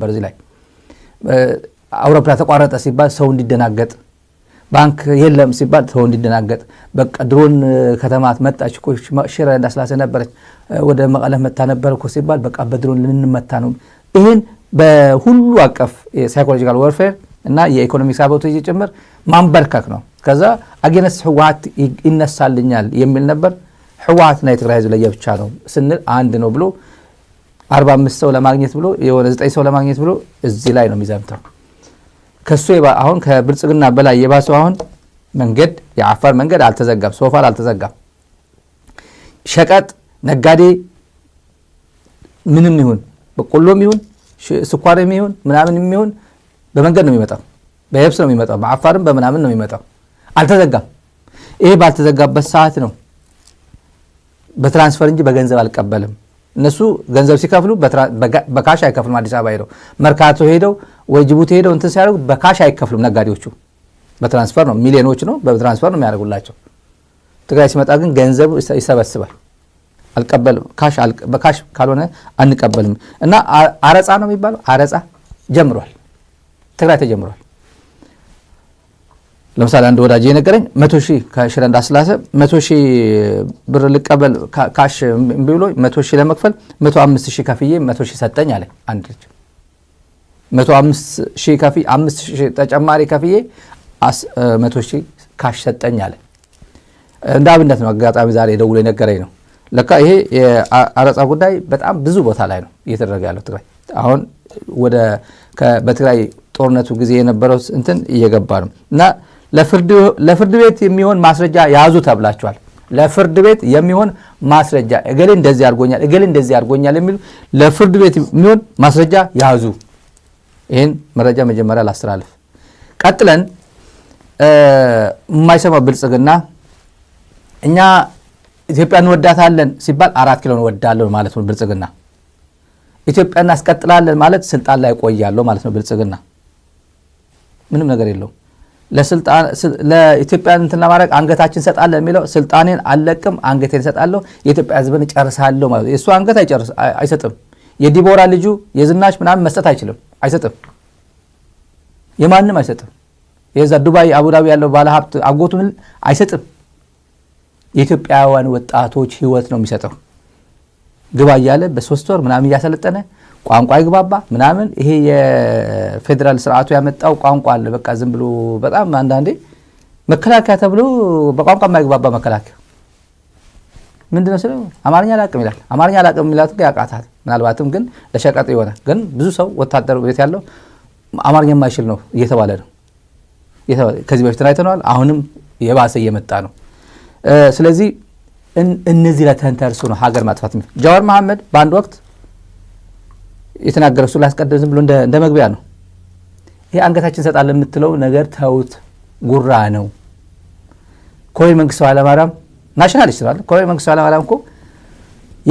በዚህ ላይ አውሮፕላን ተቋረጠ ሲባል ሰው እንዲደናገጥ ባንክ የለም ሲባል ሰው እንዲደናገጥ በቃ ድሮን ከተማት መጣች እኮ ሽረ እንዳስላሰ ነበረች ወደ መቀለ መጣ ነበር እኮ ሲባል በቃ በድሮን ልንመታ ነው ይሄን በሁሉ አቀፍ ሳይኮሎጂካል ዋርፌር እና የኢኮኖሚክ ሳቦቴጅ ጭምር ማንበርከክ ነው ከዛ አገነስ ህወሓት ይነሳልኛል የሚል ነበር ህወሓት እና የትግራይ ህዝብ ለየብቻ ነው ስንል አንድ ነው ብሎ 45 ሰው ለማግኘት ብሎ የሆነ 9 ሰው ለማግኘት ብሎ እዚህ ላይ ነው የሚዘምተው ከሱ አሁን ከብልጽግና በላይ የባሰው አሁን መንገድ የአፋር መንገድ አልተዘጋም ሶፋር አልተዘጋም ሸቀጥ ነጋዴ ምንም ይሁን በቆሎም ይሁን ስኳርም ይሁን ምናምንም ይሁን በመንገድ ነው የሚመጣው በየብስ ነው የሚመጣው በአፋርም በመናምን ነው የሚመጣው አልተዘጋም ይሄ ባልተዘጋበት ሰዓት ነው በትራንስፈር እንጂ በገንዘብ አልቀበልም እነሱ ገንዘብ ሲከፍሉ በካሽ አይከፍሉም አዲስ አበባ ሄደው መርካቶ ሄደው ወይ ጅቡቲ ሄደው እንትን ሲያደርጉ በካሽ አይከፍሉም ነጋዴዎቹ በትራንስፈር ነው ሚሊዮኖች ነው በትራንስፈር ነው የሚያደርጉላቸው ትግራይ ሲመጣ ግን ገንዘብ ይሰበስባል አልቀበልም በካሽ ካልሆነ አንቀበልም እና አረጻ ነው የሚባለው አረጻ ጀምሯል ትግራይ ተጀምሯል ለምሳሌ አንድ ወዳጅ የነገረኝ 100,000 ከሽረ እንዳስላሰ 100,000 ብር ልቀበል ካሽ ብሎ 100,000 ለመክፈል 105,000 ከፍዬ 100,000 ሰጠኝ አለ አንድ ልጅ 105,000 ከፍዬ 5,000 ተጨማሪ ከፍዬ 100,000 ካሽ ሰጠኝ አለ እንደ አብነት ነው አጋጣሚ ዛሬ ደውሎ የነገረኝ ነው ለካ ይሄ የአረጻ ጉዳይ በጣም ብዙ ቦታ ላይ ነው እየተደረገ ያለው ትግራይ አሁን ወደ በትግራይ ጦርነቱ ጊዜ የነበረው እንትን እየገባ ነው እና ለፍርድ ቤት የሚሆን ማስረጃ ያዙ ተብላችኋል ለፍርድ ቤት የሚሆን ማስረጃ እገሌ እንደዚህ አድርጎኛል እገሌ እንደዚህ አድርጎኛል የሚሉ ለፍርድ ቤት የሚሆን ማስረጃ ያዙ ይሄን መረጃ መጀመሪያ ላስተላልፍ ቀጥለን የማይሰማው ብልጽግና እኛ ኢትዮጵያን እንወዳታለን ሲባል 4 ኪሎ እንወዳለን ማለት ነው ብልጽግና ኢትዮጵያን እናስቀጥላለን ማለት ስልጣን ላይ ቆያለሁ ማለት ነው ብልጽግና ምንም ነገር የለው ለኢትዮጵያን እንትን ለማድረግ አንገታችን ሰጣለን የሚለው ስልጣኔን አለቅም አንገቴን ሰጣለሁ የኢትዮጵያ ህዝብን ጨርሳለሁ ማለት እሱ አንገት አይሰጥም የዲቦራ ልጁ የዝናሽ ምናምን መስጠት አይሰጥም የማንም አይሰጥም የዛ ዱባይ አቡዳቢ ያለው ባለ ሀብት አጎቱ አይሰጥም የኢትዮጵያውያን ወጣቶች ህይወት ነው የሚሰጠው ግባ ያለ በ3 ወር ምናምን ያሰለጠነ ቋንቋ ይግባባ ምናምን ይሄ የፌደራል ስርዓቱ ያመጣው ቋንቋ አለ በቃ ዝም ብሎ በጣም አንዳንዴ መከላከያ ተብሎ በቋንቋ የማይግባባ መከላከያ ምንድነው ስለ አማርኛ አላቅም ይላል አማርኛ አላቅም ይላል ያቃታል ምናልባትም ግን ለሸቀጥ ይሆነ ግን ብዙ ሰው ወታደር ቤት ያለው አማርኛ የማይችል ነው እየተባለ ነው ከዚህ በፊት አይተናል አሁንም የባሰ እየመጣ ነው ስለዚህ እነዚህ ለተንተርሱ ነው ሀገር ማጥፋት ጃዋር መሐመድ በአንድ ወቅት የተናገረው እሱ ላስቀደም ዝም ብሎ እንደ መግቢያ ነው ይሄ አንገታችን ሰጣለን የምትለው ነገር ተውት ጉራ ነው ኮሎኔል መንግስቱ ኃይለማርያም ናሽናሊስት ነው ኮሎኔል መንግስቱ ኃይለማርያም እኮ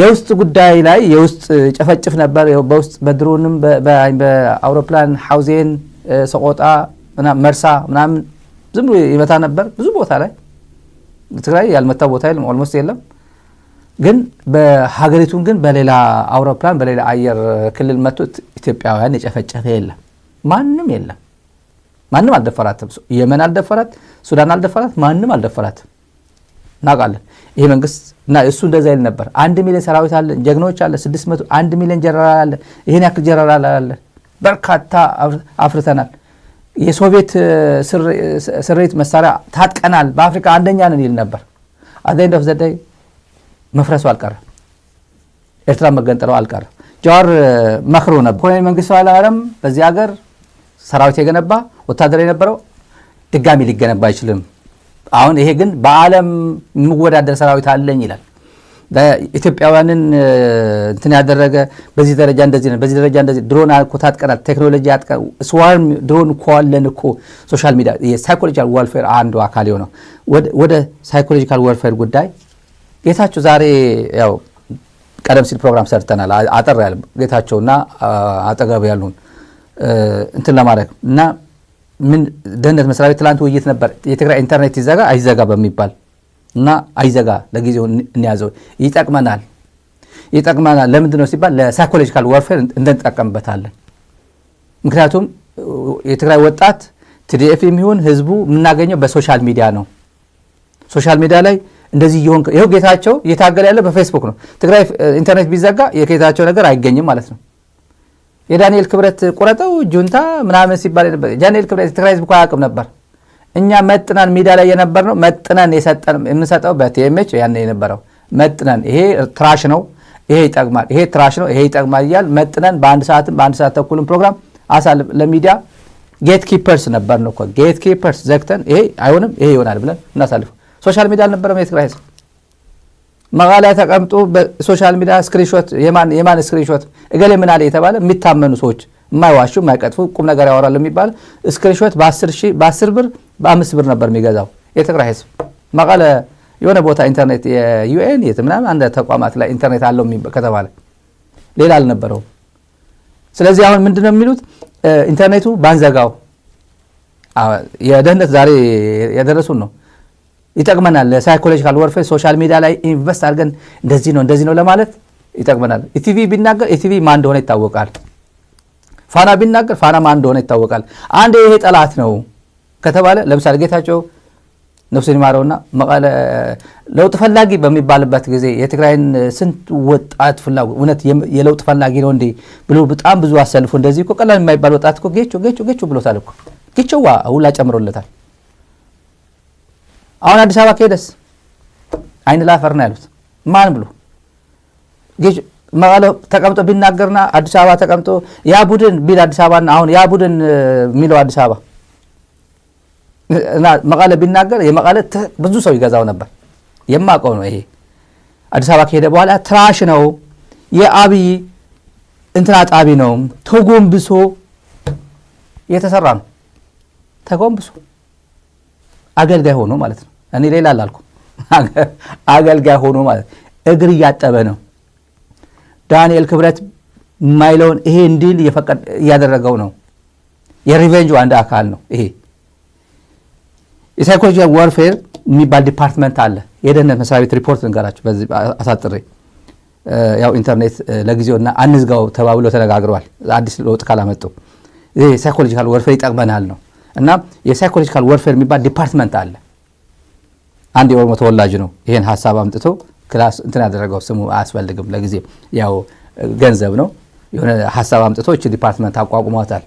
የውስጥ ጉዳይ ላይ የውስጥ ጨፈጭፍ ነበር በውስጥ በድሮንም በአውሮፕላን ሐውዜን ሰቆጣ እና መርሳ ምናምን ዝም ብሎ ይመታ ነበር ብዙ ቦታ ላይ ትግራይ ያልመታው ቦታ የለም ኦልሞስት የለም ግን በሀገሪቱን ግን በሌላ አውሮፕላን በሌላ አየር ክልል መጥቶ ኢትዮጵያውያን የጨፈጨፈ የለም ማንም አልደፈራትም የመን አልደፈራት ሱዳን አልደፈራት ማንም አልደፈራት እናውቃለን ይሄ መንግስት እና እሱ እንደዛ ይል ነበር 1 ሚሊዮን ሰራዊት አለ ጀግኖች አለ 600 1 ሚሊዮን ጀነራል አለ ይሄን ያክል ጀነራል አለ በርካታ አፍርተናል የሶቪየት ስሬት መሳሪያ ታጥቀናል በአፍሪካ አንደኛ ነን ይል ነበር አዘንድ ኦፍ ዘ ዴይ መፍረሱ አልቀረ ኤርትራ መገንጠለው አልቀረ ጃዋር መክሮ ነበር ኮሎኔል መንግስቱ ኃይለማርያም በዚህ ሀገር ሰራዊት የገነባ ወታደር የነበረው ድጋሚ ሊገነባ አይችልም አሁን ይሄ ግን በአለም የሚወዳደር ሰራዊት አለኝ ይላል ኢትዮጵያውያንን እንትን ያደረገ በዚህ ደረጃ እንደዚህ ነው በዚህ ደረጃ እንደዚህ ድሮን ታጥቀናል ቴክኖሎጂ ያጥቀ ስዋርም ድሮን ኮለን እኮ ሶሻል ሚዲያ የሳይኮሎጂካል ዋርፌር አንዱ አካል ነው ወደ ሳይኮሎጂካል ዋርፌር ጉዳይ ጌታቸው ዛሬ ያው ቀደም ሲል ፕሮግራም ሰርተናል አጠር ያለ ጌታቸውና አጠገብ ያሉን እንትን ለማድረግ እና ምን ደህንነት መስሪያ ቤት ትላንት ውይይት ነበር የትግራይ ኢንተርኔት ይዘጋ አይዘጋ በሚባል እና አይዘጋ ለጊዜው እንያዘው ይጠቅመናል ለምንድን ነው ሲባል ለሳይኮሎጂካል ዋርፌር እንጠቀምበታለን ምክንያቱም የትግራይ ወጣት TDF የሚሆን ህዝቡ የምናገኘው በሶሻል ሚዲያ ነው። ሶሻል ሚዲያ ላይ እንደዚህ ይሄው ጌታቸው እየታገለ ያለ በፌስቡክ ነው። ትግራይ ኢንተርኔት ቢዘጋ የጌታቸው ነገር አይገኝም ማለት ነው። የዳንኤል ክብረት ቁረጠው ጁንታ ምናምን ሲባል ነበር። ዳንኤል ክብረት ትግራይ ህዝብ አያውቅም ነበር። እኛ መጥናን ሚዲያ ላይ የነበር ነው መጥናን የምንሰጠው በቲኤምኤች ያን የነበረው መጥናን ይሄ ትራሽ ነው፣ ይሄ ይጠቅማል፣ ይሄ ትራሽ ነው፣ ይሄ ይጠቅማል እያል መጥናን በአንድ ሰዓት ተኩልም ፕሮግራም አሳልፍ ለሚዲያ ጌት ኪፐርስ ነበር ነው እኮ ጌት ኪፐርስ ዘግተን ይሄ አይሆንም ይሄ ይሆናል ብለን እናሳልፍ። ሶሻል ሚዲያ አልነበረም የትግራይ ህዝብ። መቀሌ ተቀምጦ በሶሻል ሚዲያ ስክሪንሾት የማን ስክሪንሾት እገሌ ምን አለ የተባለ የሚታመኑ ሰዎች የማይዋሹ የማይቀጥፉ ቁም ነገር ያወራሉ የሚባል ስክሪንሾት በ10 ብር በ5 ብር ነበር የሚገዛው የትግራይ ህዝብ። መቀሌ የሆነ ቦታ ኢንተርኔት የዩኤን ምናምን አንድ ተቋማት ላይ ኢንተርኔት አለው ከተባለ ሌላ አልነበረው። ስለዚህ አሁን ምንድነው የሚሉት ኢንተርኔቱ ባንዘጋው የደህንነት ዛሬ ያደረሱን ነው ይጠቅመናል። ለሳይኮሎጂካል ወርፌር ሶሻል ሚዲያ ላይ ኢንቨስት አድርገን እንደዚህ ነው ለማለት ይጠቅመናል። ኢቲቪ ቢናገር ኢቲቪ ማን እንደሆነ ይታወቃል። ፋና ቢናገር ፋና ማን እንደሆነ ይታወቃል። አንድ ይሄ ጠላት ነው ከተባለ ለምሳሌ ጌታቸው ነፍሱን ይማረውና መቀለ ለውጥ ፈላጊ በሚባልበት ጊዜ የትግራይን ስንት ወጣት ፍላጎት እውነት የለውጥ ፈላጊ ነው እንዴ ብሎ በጣም ብዙ አሰልፎ እንደዚህ እኮ ቀላል የማይባል ወጣት እኮ ጌቾ ብሎታል እኮ ጌቾዋ ሁላ ጨምሮለታል። አሁን አዲስ አበባ ከሄደስ አይን ላፈር ነው ያሉት ማን ብሎ ጌቾ መቀለ ተቀምጦ ቢናገርና አዲስ አበባ ተቀምጦ ያ ቡድን ቢል አዲስ አበባና አሁን ያ ቡድን የሚለው አዲስ አበባ እና መቀለ ቢናገር የመቀለ ብዙ ሰው ይገዛው ነበር። የማቀው ነው ይሄ አዲስ አበባ ከሄደ በኋላ ትራሽ ነው የአብይ እንትና ጣቢ ነው ተጎንብሶ የተሰራ ነው። ተጎንብሶ አገልጋይ ሆኖ ማለት ነው። እኔ ሌላ አላልኩም። አገልጋይ ሆኖ ማለት እግር እያጠበ ነው። ዳንኤል ክብረት ማይለውን ይሄ እንዲል እያደረገው ነው። የሪቬንጁ አንድ አካል ነው ይሄ። የሳይኮሎጂካል ዋርፌር የሚባል ዲፓርትመንት አለ። የደህንነት መስሪያ ቤት ሪፖርት እንገራችሁ በዚህ አሳጥሬ ያው ኢንተርኔት ለጊዜውና አንዝጋው ተባብሎ ተነጋግረዋል። አዲስ ለውጥ ካላመጡ ይሄ ሳይኮሎጂካል ዋርፌር ይጠቅመናል ነው እና የሳይኮሎጂካል ዋርፌር የሚባል ዲፓርትመንት አለ። አንድ የኦሮሞ ተወላጅ ነው ይሄን ሐሳብ አምጥቶ ክላስ እንትን ያደረገው ስሙ አያስፈልግም ለጊዜው ያው ገንዘብ ነው የሆነ ሐሳብ አምጥቶ እቺ ዲፓርትመንት አቋቁሟታል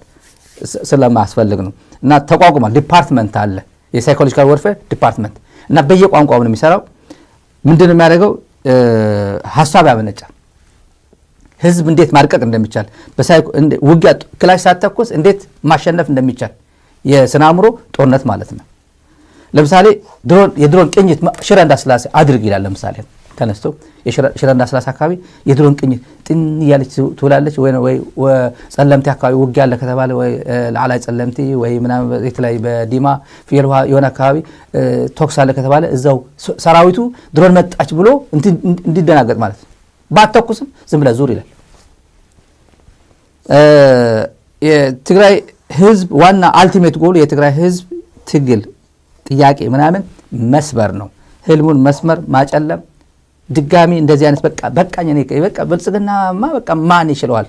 ስለማያስፈልግ ነው እና ተቋቁሟል። ዲፓርትመንት አለ የሳይኮሎጂካል ዋርፌር ዲፓርትመንት እና በየቋንቋው ነው የሚሰራው። ምንድነው የሚያደርገው? ሐሳብ ያመነጫል። ህዝብ እንዴት ማርቀቅ እንደሚቻል ውጊያ ክላሽ ሳትተኩስ እንዴት ማሸነፍ እንደሚቻል የስናምሮ ጦርነት ማለት ነው። ለምሳሌ የድሮን ቅኝት ሽረ እንዳስላሴ አድርግ ይላል። ለምሳሌ ተነስቶ የሽረ እንዳስላሴ አካባቢ የድሮን ቅኝት ጥን ያለች ትውላለች ወይ ጸለምቲ አካባቢ ውጊያ አለ ከተባለ ወይ ለዓላይ ጸለምቲ ወይ ምናምን የተለያየ በዲማ ፍየልዋ የሆነ አካባቢ ቶክስ አለ ከተባለ እዛው ሰራዊቱ ድሮን መጣች ብሎ እንዲደናገጥ ማለት ነው። ባትተኩስም ዝም ብለህ ዙር ይላል። የትግራይ ህዝብ ዋና አልቲሜት ጎል የትግራይ ህዝብ ትግል ጥያቄ ምናምን መስበር ነው። ህልሙን መስመር ማጨለም ድጋሚ እንደዚህ አይነት በቃኝ እኔ በቃ ብልጽግናማ በቃ ማን ይችላል?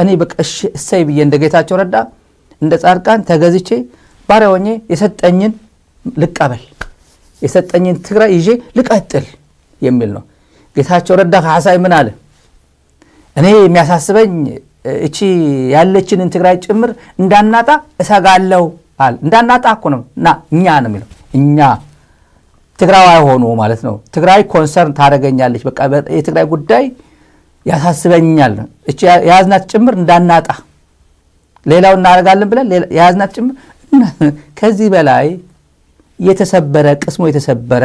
እኔ በቃ እሰይ ብዬ እንደ ጌታቸው ረዳ እንደ ጻድቃን ተገዝቼ ባሪያ ሆኜ የሰጠኝን ልቀበል የሰጠኝን ትግራይ ይዤ ልቀጥል የሚል ነው። ጌታቸው ረዳ ከሐሳይ ምን አለ? እኔ የሚያሳስበኝ እቺ ያለችንን ትግራይ ጭምር እንዳናጣ እሰጋለሁ አለ። እንዳናጣ እኮ ነው እና እኛ ነው የሚለው እኛ ትግራዋይ ሆኖ ማለት ነው። ትግራይ ኮንሰርን ታደርገኛለች በቃ የትግራይ ጉዳይ ያሳስበኛል። እቺ ያዝናት ጭምር እንዳናጣ ሌላው እናደርጋለን ብለን ያዝናት ጭምር ከዚህ በላይ የተሰበረ ቅስሞ የተሰበረ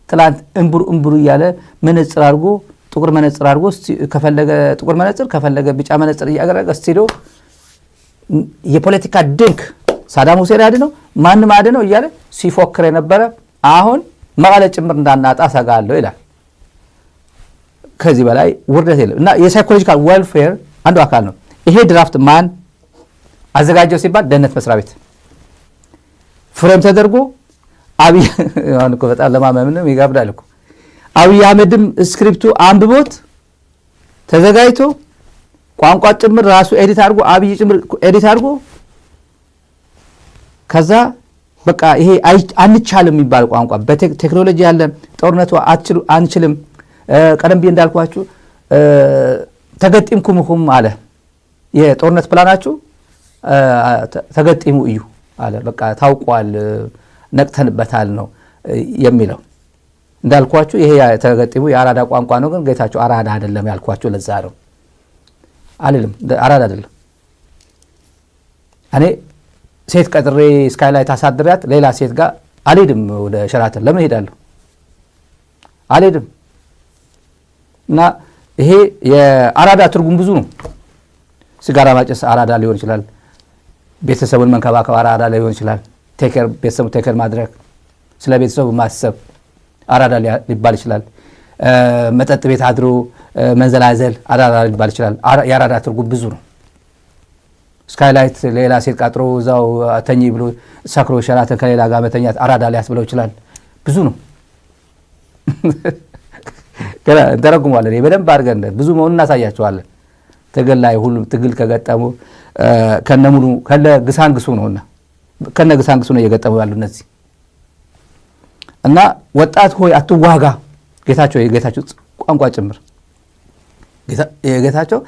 ትላንት እንቡር እያለ መነጽር አድርጎ ጥቁር መነጽር አድርጎ ከፈለገ ጥቁር መነጽር ከፈለገ ቢጫ መነጽር እያገረገ ስቲዶ የፖለቲካ ድንክ ሳዳም ሁሴን አድነው ማንም አድነው እያለ ሲፎክር የነበረ አሁን መቀለ ጭምር እንዳናጣ ሰጋለሁ ይላል። ከዚህ በላይ ውርደት የለም እና የሳይኮሎጂካል ዋርፌር አንዱ አካል ነው። ይሄ ድራፍት ማን አዘጋጀው ሲባል ደህንነት መስሪያ ቤት ፍሬም ተደርጎ አብይ አሁን እኮ በጣም ለማመንም ይጋብዳል እኮ አብይ አህመድም ስክሪፕቱ አንብቦት ተዘጋጅቶ ቋንቋ ጭምር ራሱ ኤዲት አድርጎ አብይ ጭምር ኤዲት አድርጎ ከዛ በቃ ይሄ አንቻልም የሚባል ቋንቋ በቴክኖሎጂ ያለ ጦርነቱ አንችልም ቀደም ብዬ እንዳልኳችሁ ተገጥምኩምኩም አለ የጦርነት ፕላናችሁ ተገጥሙ እዩ አለ በቃ ታውቋል ነቅተንበታል ነው የሚለው እንዳልኳችሁ ይሄ ተገጥሙ የአራዳ ቋንቋ ነው ግን ጌታቸው አራዳ አይደለም ያልኳችሁ ለዛ ነው አልልም አራዳ አይደለም እኔ ሴት ቀጥሬ ስካይላይት አሳድሪያት ሌላ ሴት ጋር አልሄድም ወደ ሸራተን ለምን ሄዳለሁ አልሄድም እና ይሄ የአራዳ ትርጉም ብዙ ነው ሲጋራ ማጨስ አራዳ ሊሆን ይችላል ቤተሰቡን መንከባከብ አራዳ ሊሆን ይችላል ቴከር ቤተሰቡ ቴከር ማድረግ ስለ ቤተሰቡ ማሰብ አራዳ ሊባል ይችላል መጠጥ ቤት አድሮ መንዘላዘል አራዳ ሊባል ይችላል የአራዳ ትርጉም ብዙ ነው ስካይላይት ሌላ ሴት ቀጥሮ እዛው ተኚ ብሎ ሰክሮ ሸራተን ከሌላ ጋር መተኛት አራዳ ሊያስብለው ይችላል ብዙ ነው ገና ተረጉሟል በደንብ አድርገን ብዙ መሆኑን እናሳያቸዋለን ትግል ላይ ሁሉም ትግል ከገጠሙ ከነሙሉ ከነግሳንግሱ ነውና ከነግሳንግሱ ነው እየገጠሙ ያሉ እነዚህ እና ወጣት ሆይ አትዋጋ ጌታቸው ቋንቋ ጭምር ጌታቸው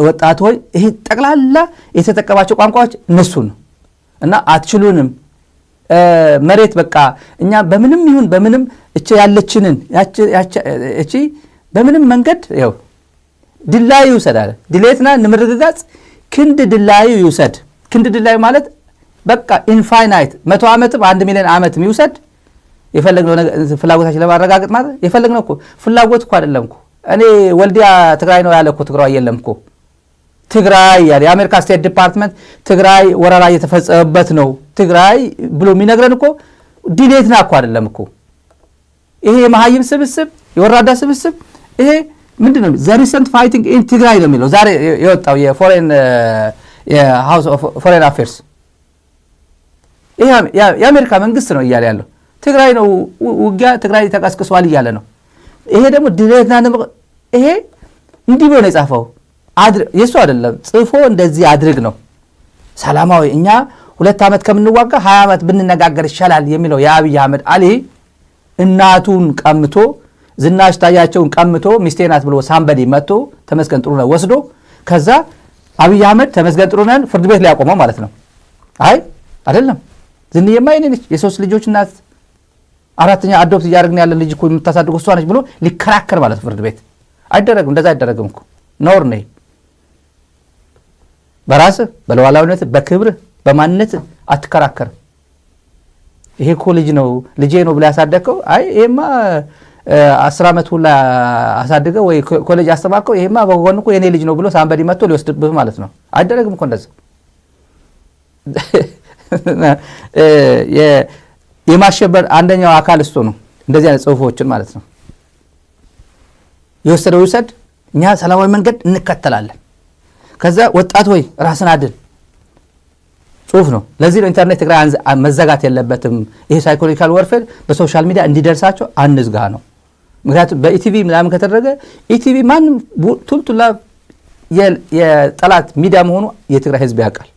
ወጣት ሆይ ይሄ ጠቅላላ የተጠቀማቸው ቋንቋዎች እነሱ ነው እና አትችሉንም መሬት በቃ እኛ በምንም ይሁን በምንም እቺ ያለችንን እቺ በምንም መንገድ ያው ድላዩ ይውሰዳል ድሌትና ንምርግጋጽ ክንድ ድላዩ ይውሰድ ክንድ ድላዩ ማለት በቃ ኢንፋይናይት 100 ዓመትም 1 ሚሊዮን ዓመትም ይውሰድ የፈለግነው ፍላጎታችን ለማረጋገጥ ማለት የፈለግነው እኮ ፍላጎት እኮ አይደለም እኮ እኔ ወልዲያ ትግራይ ነው ያለ እኮ ትግራይ የለም እኮ ትግራይ ያለ የአሜሪካ ስቴት ዲፓርትመንት ትግራይ ወረራ እየተፈጸመበት ነው ትግራይ ብሎ የሚነግረን እኮ ዲሌትና እኮ አይደለም እኮ ይሄ የመሃይም ስብስብ የወራዳ ስብስብ ይሄ ምንድነው ዘ ሪሰንት ፋይቲንግ ኢን ትግራይ ነው የሚለው ዛሬ የወጣው የፎሬን የሃውስ ኦፍ ፎሬን አፌርስ ይሄ የአሜሪካ መንግስት ነው እያለ ያለው ትግራይ ነው ውጊያ ትግራይ ተቀስቅሷል እያለ ነው ይሄ ደግሞ ድሌትና ይሄ እንዲህ ብሎ ነው የጻፈው የሱ አይደለም ጽፎ እንደዚህ አድርግ ነው ሰላማዊ እኛ 2 ዓመት ከምንዋጋ 20 ዓመት ብንነጋገር ይሻላል የሚለው የአብይ አህመድ አሊ እናቱን ቀምቶ ዝናሽ ታያቸውን ቀምቶ ሚስቴናት ብሎ ሳምበዲ መጥቶ ተመስገን ጥሩነህ ወስዶ ከዛ አብይ አህመድ ተመስገን ጥሩነህን ፍርድ ቤት ላይ ያቆመው ማለት ነው አይ አይደለም ዝንየማ የኔነች የሶስት ልጆች እናት አራተኛ አዶፕት ያደርግን ያለ ልጅ እኮ የምታሳድገው እሷ ነች ብሎ ሊከራከር ማለት ፍርድ ቤት አይደረግም እንደዛ አይደረግም እኮ ነውር ነው በራስ በለዋላውነት በክብር በማንነት አትከራከር ይሄ እኮ ልጅ ነው ልጄ ነው ብለ ያሳደከው አይ ይሄማ 10 ዓመት ሁላ አሳድገው ወይ ኮሌጅ አስተማርከው ይሄማ በጎን እኮ የኔ ልጅ ነው ብሎ ሳምበዲ መጥቶ ሊወስድብህ ማለት ነው አይደረግም እኮ እንደዛ የማሸበር አንደኛው አካል እሱ ነው እንደዚህ አይነት ጽሁፎችን ማለት ነው የወሰደው ይሰድ እኛ ሰላማዊ መንገድ እንከተላለን ከዛ ወጣት ሆይ ራስን አድን ጽሁፍ ነው ለዚህ ነው ኢንተርኔት ትግራይ መዘጋት የለበትም ይሄ ሳይኮሎጂካል ወርፌር በሶሻል ሚዲያ እንዲደርሳቸው አንዝጋ ነው ምክንያቱም በኢቲቪ ምናምን ከተደረገ ኢቲቪ ማንም ቱልቱላ የጠላት ሚዲያ መሆኑ የትግራይ ህዝብ ያውቃል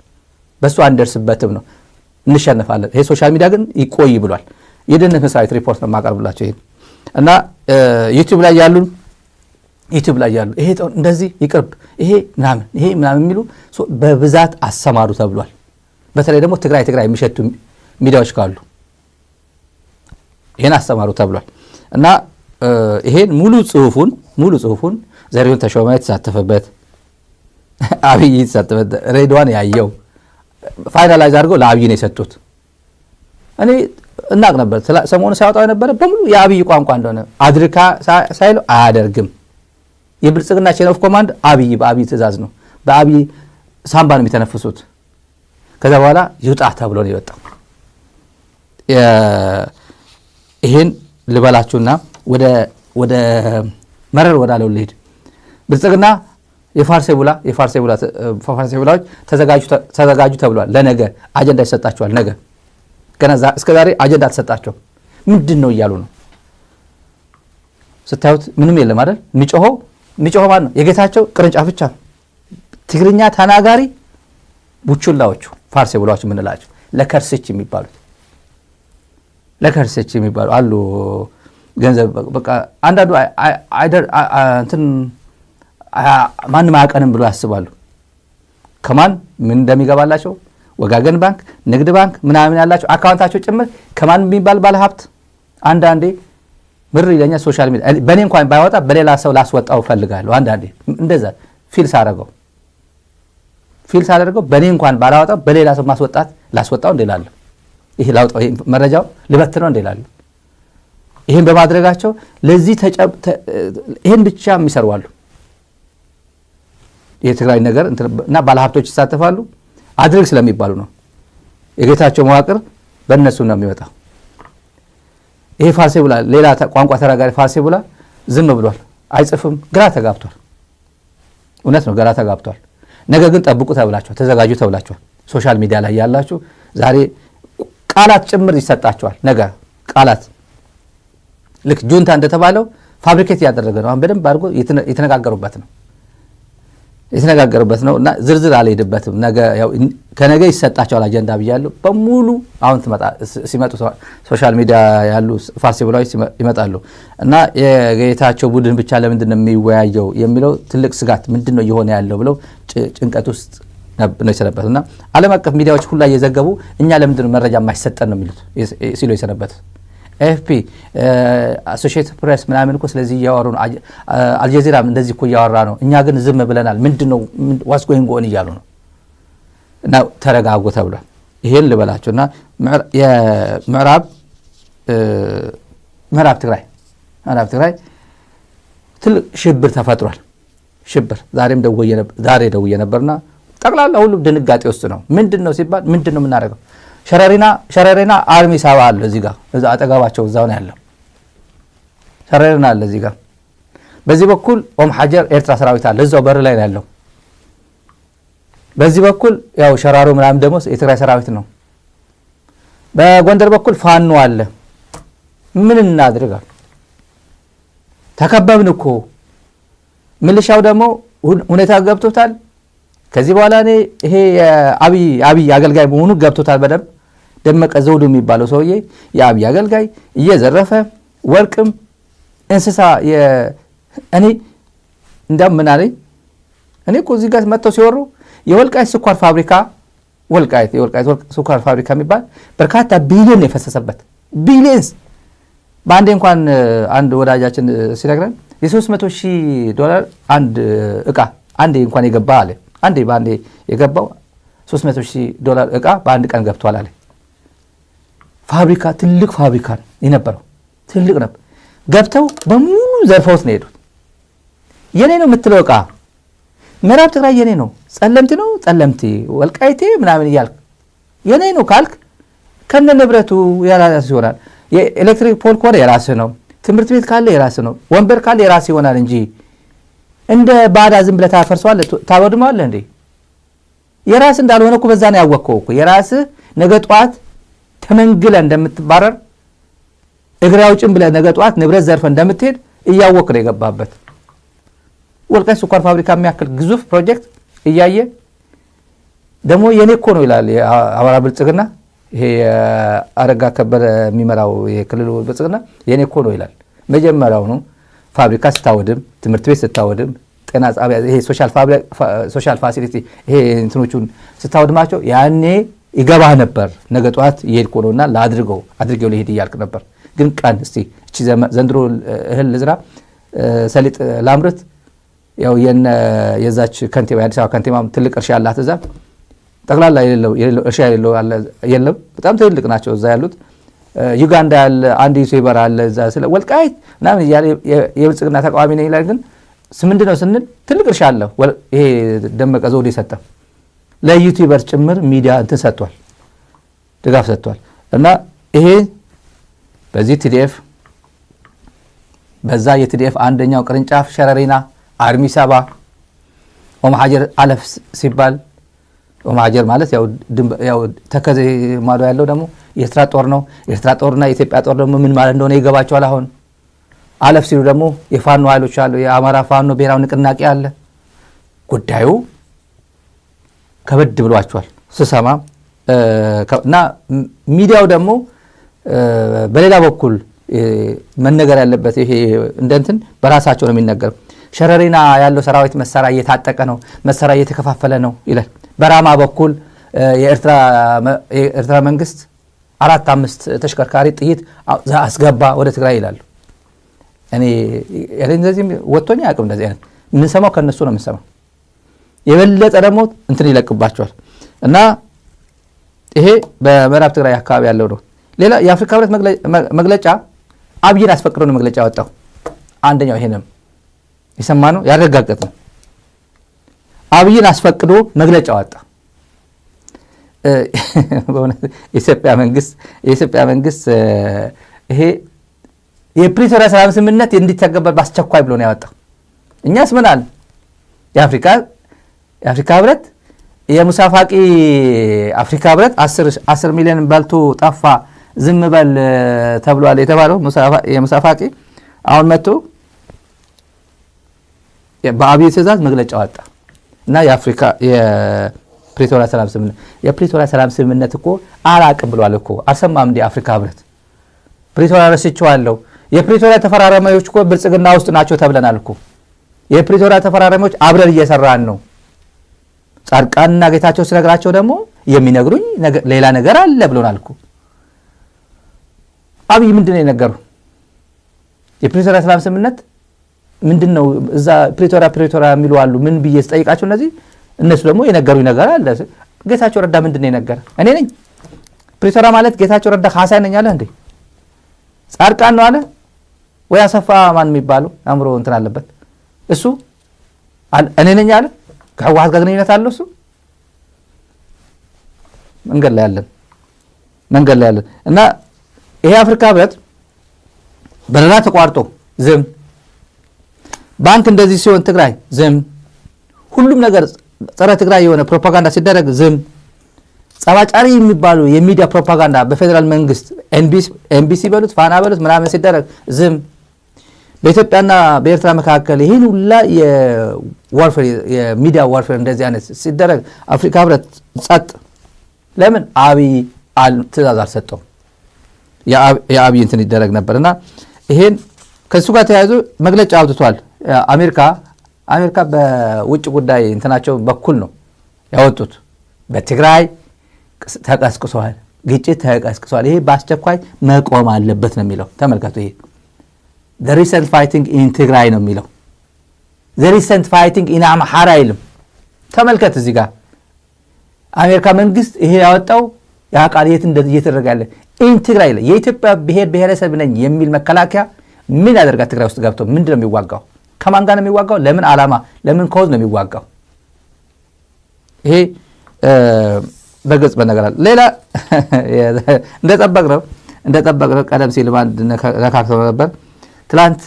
በሱ አንደርስበትም ነው እንሸነፋለን ይሄ ሶሻል ሚዲያ ግን ይቆይ ብሏል የደህንነት መስሪያ ቤት ሪፖርት ነው ማቀርብላችሁ ይሄ እና ዩቲዩብ ላይ ያሉ ይሄ እንደዚህ ይቅርብ ይሄ ምናምን የሚሉ በብዛት አሰማሩ ተብሏል በተለይ ደግሞ ትግራይ የሚሸቱ ሚዲያዎች ካሉ ይሄን አሰማሩ ተብሏል እና ይሄን ሙሉ ጽሁፉን ዘሪሁን ተሾመ የተሳተፈበት አብይ የተሳተፈበት ሬድዋን ያየው ፋይናላይዝ አድርገው ለአብይ ነው የሰጡት እኔ እናቅ ነበር ሰሞኑ ሳይወጣው የነበረ በሙሉ የአብይ ቋንቋ እንደሆነ አድርካ ሳይሉ አያደርግም የብልጽግና ቼን ኦፍ ኮማንድ በአብይ ትእዛዝ ነው በአብይ ሳምባ ነው የሚተነፍሱት ከዛ በኋላ ይውጣ ተብሎ ነው የወጣው ይሄን ልበላችሁና ወደ መረር ወዳለው ልሄድ ብልጽግና የፋርሴቡላዎች ተዘጋጁ ተብሏል ለነገ አጀንዳ ይሰጣቸዋል ነገ ገና እስከዛሬ አጀንዳ ተሰጣቸው ምንድን ነው እያሉ ነው ስታዩት ምንም የለም አይደል የሚጮኸው ማለት ነው የጌታቸው ቅርንጫፍ ብቻ ትግርኛ ተናጋሪ ቡችላዎቹ ፋርሴ ብሏቸው ምንላቸው ለከርስች የሚባሉ አሉ። ገንዘብ በቃ አንዳንዱ እንትን ማንም አያውቀንም ብሎ ያስባሉ። ከማን ምን እንደሚገባላቸው ወጋገን ባንክ፣ ንግድ ባንክ ምናምን ያላቸው አካውንታቸው ጭምር ከማን የሚባል ባለሀብት አንዳንዴ ምር ይለኛል። ሶሻል ሚዲያ በእኔ እንኳን ባይወጣ በሌላ ሰው ላስወጣው ፈልጋለሁ። አንዳንዴ እንደዛ ፊልስ አደረገው በእኔ እንኳን ባላወጣው በሌላ ሰው ላስወጣው እንደላለሁ። ይሄ ላውጣው ይሄ መረጃው ልበትነው እንደላለሁ። ይሄን በማድረጋቸው ለዚህ ይሄን ብቻ የሚሰሩዋሉ። የትግራይ ነገር እና ባለሀብቶች ይሳተፋሉ። አድርግ ስለሚባሉ ነው። የጌታቸው መዋቅር በእነሱ ነው የሚወጣው። ይሄ ፋርሴ ብላ ሌላ ቋንቋ ተናጋሪ ፋርሴ ብላ ዝም ብሏል፣ አይጽፍም። ግራ ተጋብቷል። እውነት ነው፣ ግራ ተጋብቷል። ነገር ግን ጠብቁ ተብላችኋል፣ ተዘጋጁ ተብላችኋል። ሶሻል ሚዲያ ላይ ያላችሁ ዛሬ ቃላት ጭምር ይሰጣችኋል። ነገ ቃላት ልክ ጁንታ እንደተባለው ፋብሪኬት ያደረገ ነው። አሁን በደንብ አድርጎ የተነጋገሩበት ነው እና ዝርዝር አልሄድበትም። ከነገ ይሰጣቸዋል አጀንዳ ብያለሁ በሙሉ። አሁን ሲመጡ ሶሻል ሚዲያ ያሉ ፋርሴ ብላዎች ይመጣሉ እና የጌታቸው ቡድን ብቻ ለምንድን ነው የሚወያየው የሚለው ትልቅ ስጋት ምንድን ነው እየሆነ ያለው ብለው ጭንቀት ውስጥ ነው የሰነበቱት እና ዓለም አቀፍ ሚዲያዎች ሁላ እየዘገቡ እኛ ለምንድን ነው መረጃ የማይሰጠን ነው የሚሉት ሲሉ የሰነበቱት። ኤፍፒ አሶሺየትድ ፕሬስ ምናምን እኮ ስለዚህ እያወሩ ነው። አልጀዚራም እንደዚህ እኮ እያወራ ነው። እኛ ግን ዝም ብለናል። ምንድነው ዋትስ ጎይንግ ኦን እያሉ ነው እና ተረጋጉ ተብሏል። ይሄን ልበላቸውና የምዕራብ ትግራይ ትልቅ ሽብር ተፈጥሯል። ሽብር ዛሬ ደውዬ ነበርና ጠቅላላ ሁሉም ድንጋጤ ውስጥ ነው። ምንድነው ሲባል ምንድነው የምናደርገው? ሸረሪና አርሚ ሳባ አለ እዚህ ጋር አጠገባቸው እዛው ነው ያለው። ሸረሪና አለ እዚህ ጋር። በዚህ በኩል ኦም ሐጀር ኤርትራ ሰራዊት አለ እዛው በር ላይ ነው ያለው። በዚህ በኩል ያው ሸራሮ ምናምን ደግሞ የትግራይ ሰራዊት ነው። በጎንደር በኩል ፋኖ አለ። ምን እናድርጋለን? ተከበብን እኮ። ሚሊሻው ደግሞ ሁኔታ ገብቶታል። ከዚህ በኋላ እኔ ይሄ አብይ አገልጋይ መሆኑ ገብቶታል በደንብ። ደመቀ ዘውዱ የሚባለው ሰውዬ የአብይ አገልጋይ እየዘረፈ ወርቅም እንስሳ እኔ እንደም ምን አለኝ። እኔ እኮ እዚህ ጋር መጥተው ሲወሩ የወልቃይት ስኳር ፋብሪካ የወልቃይት ስኳር ፋብሪካ የሚባል በርካታ ቢሊዮን የፈሰሰበት ቢሊየንስ በአንዴ እንኳን አንድ ወዳጃችን ሲነግረን $300,000 አንድ እቃ አንዴ እንኳን የገባ አለ። በአንዴ የገባው $300,000 እቃ በአንድ ቀን ገብቷል አለ። ፋብሪካ ትልቅ ፋብሪካ የነበረው ትልቅ ነበር። ገብተው በሙሉ ዘርፈውት ነው የሄዱት። የኔ ነው የምትለው እቃ ምዕራብ ትግራይ የኔ ነው፣ ጸለምቲ ወልቃይቴ ምናምን እያልክ የኔ ነው ካልክ ከነ ንብረቱ የራስህ ይሆናል። የኤሌክትሪክ ፖል ኮር የራስህ ነው። ትምህርት ቤት ካለ የራስህ ነው። ወንበር ካለ የራስህ ይሆናል እንጂ እንደ ባዳ ዝም ብለህ ታፈርሰዋለህ፣ ታወድመዋለህ እንዴ? የራስህ እንዳልሆነ እኮ በዛ ነው ያወቅከው እኮ። የራስህ ነገ ጧት ተመንግለህ እንደምትባረር እግሬ አውጭም ብለህ ነገ ጧት ንብረት ዘርፈህ እንደምትሄድ እያወቅህ ነው የገባበት። ወልቃይት ስኳር ፋብሪካ የሚያክል ግዙፍ ፕሮጀክት እያየ ደግሞ የኔ እኮ ነው ይላል የአማራ ብልጽግና። ይሄ አረጋ ከበደ የሚመራው የክልሉ ብልጽግና የኔ እኮ ነው ይላል። መጀመሪያው ነው ፋብሪካ ስታወድም፣ ትምህርት ቤት ስታወድም፣ ጤና ጣቢያ ይሄ ሶሻል ፋሲሊቲ ይሄ እንትኖቹን ስታወድማቸው ያኔ ይገባህ ነበር። ነገ ጧት እየሄድኩ ነውና አድርጌው ልሄድ እያልክ ነበር። ግን ቀን እስቲ እቺ ዘንድሮ እህል ልዝራ ሰሊጥ ላምርት ያው የዛች ከንቲባ የአዲስ አበባ ከንቲባም ትልቅ እርሻ ያላት እዛ ጠቅላላ የሌለው እርሻ የለም። በጣም ትልቅ ናቸው እዛ ያሉት። ዩጋንዳ ያለ አንድ ዩቲዩበር አለ እዛ ስለ ወልቃይት ምናምን እያለ የብልጽግና ተቃዋሚ ነኝ ይላል። ግን ምንድን ነው ስንል ትልቅ እርሻ አለ። ይሄ ደመቀ ዘውዴ ሰጠ ለዩቲዩበር ጭምር ሚዲያ እንትን ሰጥቷል፣ ድጋፍ ሰጥቷል። እና ይሄ በዚህ ቲዲኤፍ በዛ የቲዲኤፍ አንደኛው ቅርንጫፍ ሸረሪና አርሚ ሳባ ኦም ሐጀር አለፍ ሲባል ኦም ሐጀር ማለት ያው ተከዜ ማዶ ያለው ደግሞ የኤርትራ ጦር ነው። የኤርትራ ጦርና የኢትዮጵያ ጦር ደግሞ ምን ማለት እንደሆነ ይገባቸዋል። አሁን አለፍ ሲሉ ደግሞ የፋኖ ኃይሎች አሉ። የአማራ ፋኖ ብሔራዊ ንቅናቄ አለ። ጉዳዩ ከበድ ብሏቸዋል ስሰማ እና ሚዲያው ደግሞ በሌላ በኩል መነገር ያለበት ይሄ እንደንትን በራሳቸው ነው የሚነገረው። ሸረሪና ያለው ሰራዊት መሳሪያ እየታጠቀ ነው፣ መሳሪያ እየተከፋፈለ ነው ይላል። በራማ በኩል የኤርትራ መንግስት 4-5 ተሽከርካሪ ጥይት አስገባ ወደ ትግራይ ይላሉ። እኔ እንደዚህ ወጥቶኝ አያውቅም። እንደዚህ አይነት የምንሰማው ከነሱ ነው የምንሰማው። የበለጠ ደግሞ እንትን ይለቅባቸዋል እና ይሄ በምዕራብ ትግራይ አካባቢ ያለው ነው። ሌላ የአፍሪካ ህብረት መግለጫ አብይን አስፈቅዶ ነው መግለጫ ያወጣው። አንደኛው ይሄንም የሰማነው ያረጋገጥነው አብይን አስፈቅዶ መግለጫ ወጣ። በእውነት የኢትዮጵያ መንግስት ይሄ የፕሪቶሪያ ሰላም ስምምነት እንዲተገበር በአስቸኳይ ብሎ ነው ያወጣው። እኛስ ምን አለ? የአፍሪካ ህብረት የሙሳፋቂ አፍሪካ ህብረት 10 ሚሊዮን በልቶ ጠፋ ዝም በል ተብሏል የተባለው የሙሳፋቂ አሁን መጥቶ በአብይ ትዕዛዝ መግለጫ ወጣ እና የፕሪቶሪያ ሰላም ስምምነት እኮ አላቅም ብሏል እኮ። አልሰማም እንደ አፍሪካ ህብረት ፕሪቶሪያ ረስቼዋለሁ። የፕሪቶሪያ ተፈራራሚዎች እኮ ብልጽግና ውስጥ ናቸው ተብለናል እኮ። የፕሪቶሪያ ተፈራራሚዎች አብረን እየሰራን ነው። ጻድቃንና ጌታቸው ሲነግራቸው ደግሞ የሚነግሩኝ ሌላ ነገር አለ ብሎናል እኮ። አብይ ምንድነው የነገሩ? የፕሪቶሪያ ሰላም ስምምነት ምንድነው? እዛ ፕሪቶሪያ የሚሉ አሉ። ምን ብዬ ስጠይቃቸው እነሱ ደግሞ የነገሩኝ ነገር አለ። ጌታቸው ረዳ ምንድነው የነገረ? እኔ ነኝ ፕሪቶሪያ ማለት ጌታቸው ረዳ ካሳይ ነኝ አለ እንዴ? ጻድቃን ነው አለ ወይ? አሰፋ ማን የሚባለው አምሮ እንትን አለበት እሱ እኔ ነኝ አለ። ከህወሓት ጋር ግንኙነት አለው እሱ። መንገድ ላይ ያለን እና ይሄ አፍሪካ ህብረት በረራ ተቋርጦ ዝም፣ ባንክ እንደዚህ ሲሆን ትግራይ ዝም፣ ሁሉም ነገር ጸረ ትግራይ የሆነ ፕሮፓጋንዳ ሲደረግ ዝም፣ ጸባጫሪ የሚባሉ የሚዲያ ፕሮፓጋንዳ በፌደራል መንግስት ኤንቢሲ በሉት ፋና በሉት ምናምን ሲደረግ ዝም፣ በኢትዮጵያና በኤርትራ መካከል ይህን ሁላ የሚዲያ ዋርፌር እንደዚህ አይነት ሲደረግ አፍሪካ ህብረት ጸጥ። ለምን? አብይ ትዕዛዝ አልሰጠውም። የአብይ እንትን ይደረግ ነበርና ይሄን ከሱ ጋር ተያይዞ መግለጫ አውጥቷል። አሜሪካ በውጭ ጉዳይ እንትናቸው በኩል ነው ያወጡት። በትግራይ ተቀስቅሷል፣ ግጭት ተቀስቅሷል፣ ይሄ በአስቸኳይ መቆም አለበት ነው የሚለው። ተመልከቱ። ይሄ the recent fighting in ትግራይ ነው የሚለው። the recent fighting in አምሓራ አይልም። ተመልከት እዚህ ጋር አሜሪካ መንግስት ይሄ ያወጣው ያቃል የት እንደዚህ እየተደረገ ያለ ኢን ትግራይ ላይ የኢትዮጵያ ብሔረሰብ ነኝ የሚል መከላከያ ምን ያደርጋል? ትግራይ ውስጥ ገብቶ ምንድነው የሚዋጋው? ከማን ጋር ነው የሚዋጋው? ለምን ዓላማ ለምን ኮዝ ነው የሚዋጋው? ይሄ በግልጽ በነገራል። ሌላ እንደጠበቅነው ቀደም ሲል አንድ ነካክተው ነበር። ትላንት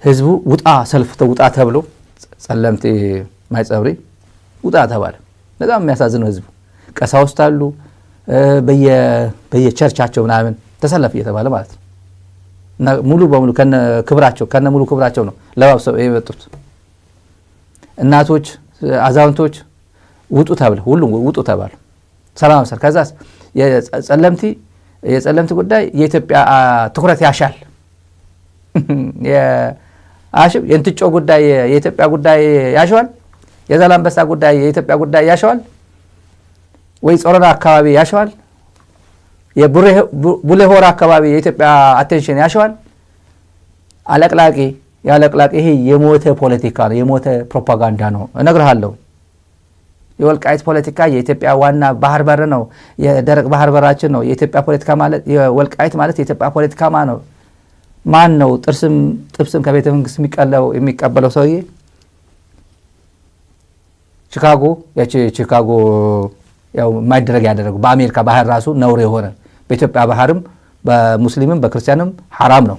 ህዝቡ ሰልፍ ውጣ ተብሎ ጸለምቴ ማይጸብሪ ውጣ ተባለ። በጣም የሚያሳዝነው ህዝቡ ቀሳውስት አሉ በየቸርቻቸው ምናምን ተሰለፍ እየተባለ ማለት ነው። እና ሙሉ በሙሉ ከነ ሙሉ ክብራቸው ነው ለባብሰው የመጡት። እናቶች፣ አዛውንቶች ውጡ ተብለ ሁሉም ውጡ ተባሉ። ሰላም ሰር ከዛስ የጸለምቲ ጉዳይ የኢትዮጵያ ትኩረት ያሻል። የእንትጮ ጉዳይ የኢትዮጵያ ጉዳይ ያሻዋል። የዛላምበሳ ጉዳይ የኢትዮጵያ ጉዳይ ያሻዋል ወይ? ጾረና አካባቢ ያሻዋል? የቡሌሆራ አካባቢ የኢትዮጵያ አቴንሽን ያሻዋል? አለቅላቂ ይሄ የሞተ ፖለቲካ ነው፣ የሞተ ፕሮፓጋንዳ ነው። እነግርሃለሁ። የወልቃይት ፖለቲካ የኢትዮጵያ ዋና ባህር በር ነው፣ የደረቅ ባህር በራችን ነው። የኢትዮጵያ ፖለቲካ ማለት የወልቃይት ማለት የኢትዮጵያ ፖለቲካ ነው። ማን ነው ጥብስም ከቤተ መንግስት የሚቀበለው ሰውዬ? ቺካጎ ያው ማይደረግ ያደረጉ በአሜሪካ ባህር ራሱ ነውር የሆነ በኢትዮጵያ ባህርም በሙስሊምም በክርስቲያንም ሐራም ነው።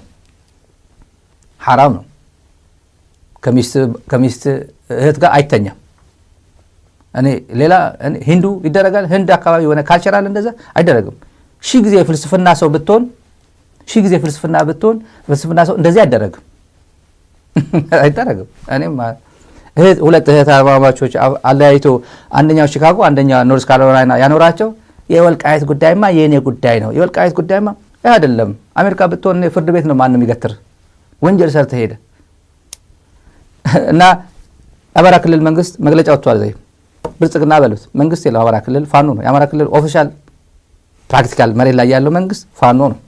ከሚስት እህት ጋር አይተኛም። ሌላ ሂንዱ ይደረጋል። ህንድ አካባቢ የሆነ ካልቸራል እንደዛ አይደረግም። ሺህ ጊዜ ፍልስፍና ሰው ብትሆን ፍልስፍና ሰው እንደዚህ አይደረግም። ሁለት እህትማማቾች አለያይቶ አንደኛው ሺካጎ አንደኛው ኖርዝ ካሮላይና ያኖራቸው የወልቃይት ጉዳይማ የኔ ጉዳይ ነው የወልቃይት ጉዳይማ አይደለም አሜሪካ ብትሆን ፍርድ ቤት ነው ማንንም ይገትር ወንጀል ሰርተ ሄደ እና አማራ ክልል መንግስት መግለጫ ወጥቷል ዘይ ብልጽግና በሉት መንግስት የለው አማራ ክልል ፋኖ ነው የአማራ ክልል ኦፊሻል ፕራክቲካል መሬት ላይ ያለው መንግስት ፋኖ ነው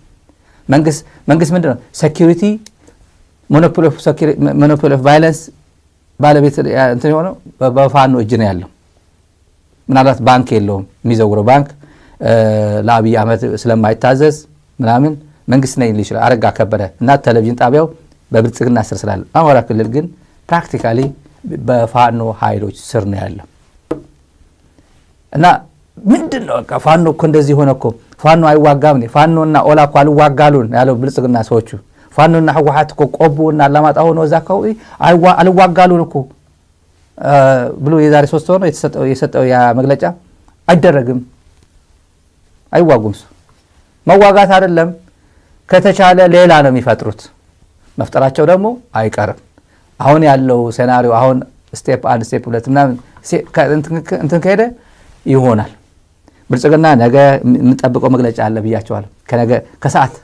መንግስት ምንድነው ሴኩሪቲ ሞኖፖሊ ኦፍ ቫዮለንስ ባለቤት እንትን የሆነው በፋኖ እጅ ነው ያለው ምናልባት ባንክ የለውም የሚዘውረው ባንክ ለአብይ አህመድ ስለማይታዘዝ ምናምን መንግስት ነኝ ይችላል አረጋ ከበደ እና ቴሌቪዥን ጣቢያው በብልጽግና ስር ስላለ አማራ ክልል ግን ፕራክቲካሊ በፋኖ ኃይሎች ስር ነው ያለው እና ምንድነው በቃ ፋኖ እኮ እንደዚህ ሆነ እኮ ፋኖ አይዋጋም ነው ፋኖና ኦላ እኮ አልዋጋሉን ያለው ብልጽግና ሰዎቹ ፋኖና ህወሓት እኮ ቆቦና አላማጣ ሆኖ እዛካው አልዋጋሉን እኮ ብሎ የዛሬ 3 ወር ነው የሰጠው ያ መግለጫ አይደረግም አይዋጉም መዋጋት አይደለም ከተቻለ ሌላ ነው የሚፈጥሩት መፍጠራቸው ደግሞ አይቀርም አሁን ያለው ሴናሪዮ አሁን ስቴፕ 1 ስቴፕ 2 ምናምን እንትን ከሄደ ይሆናል ብልጽግና ነገ የምንጠብቀው መግለጫ አለ ብያቸዋለሁ ከነገ ከሰዓት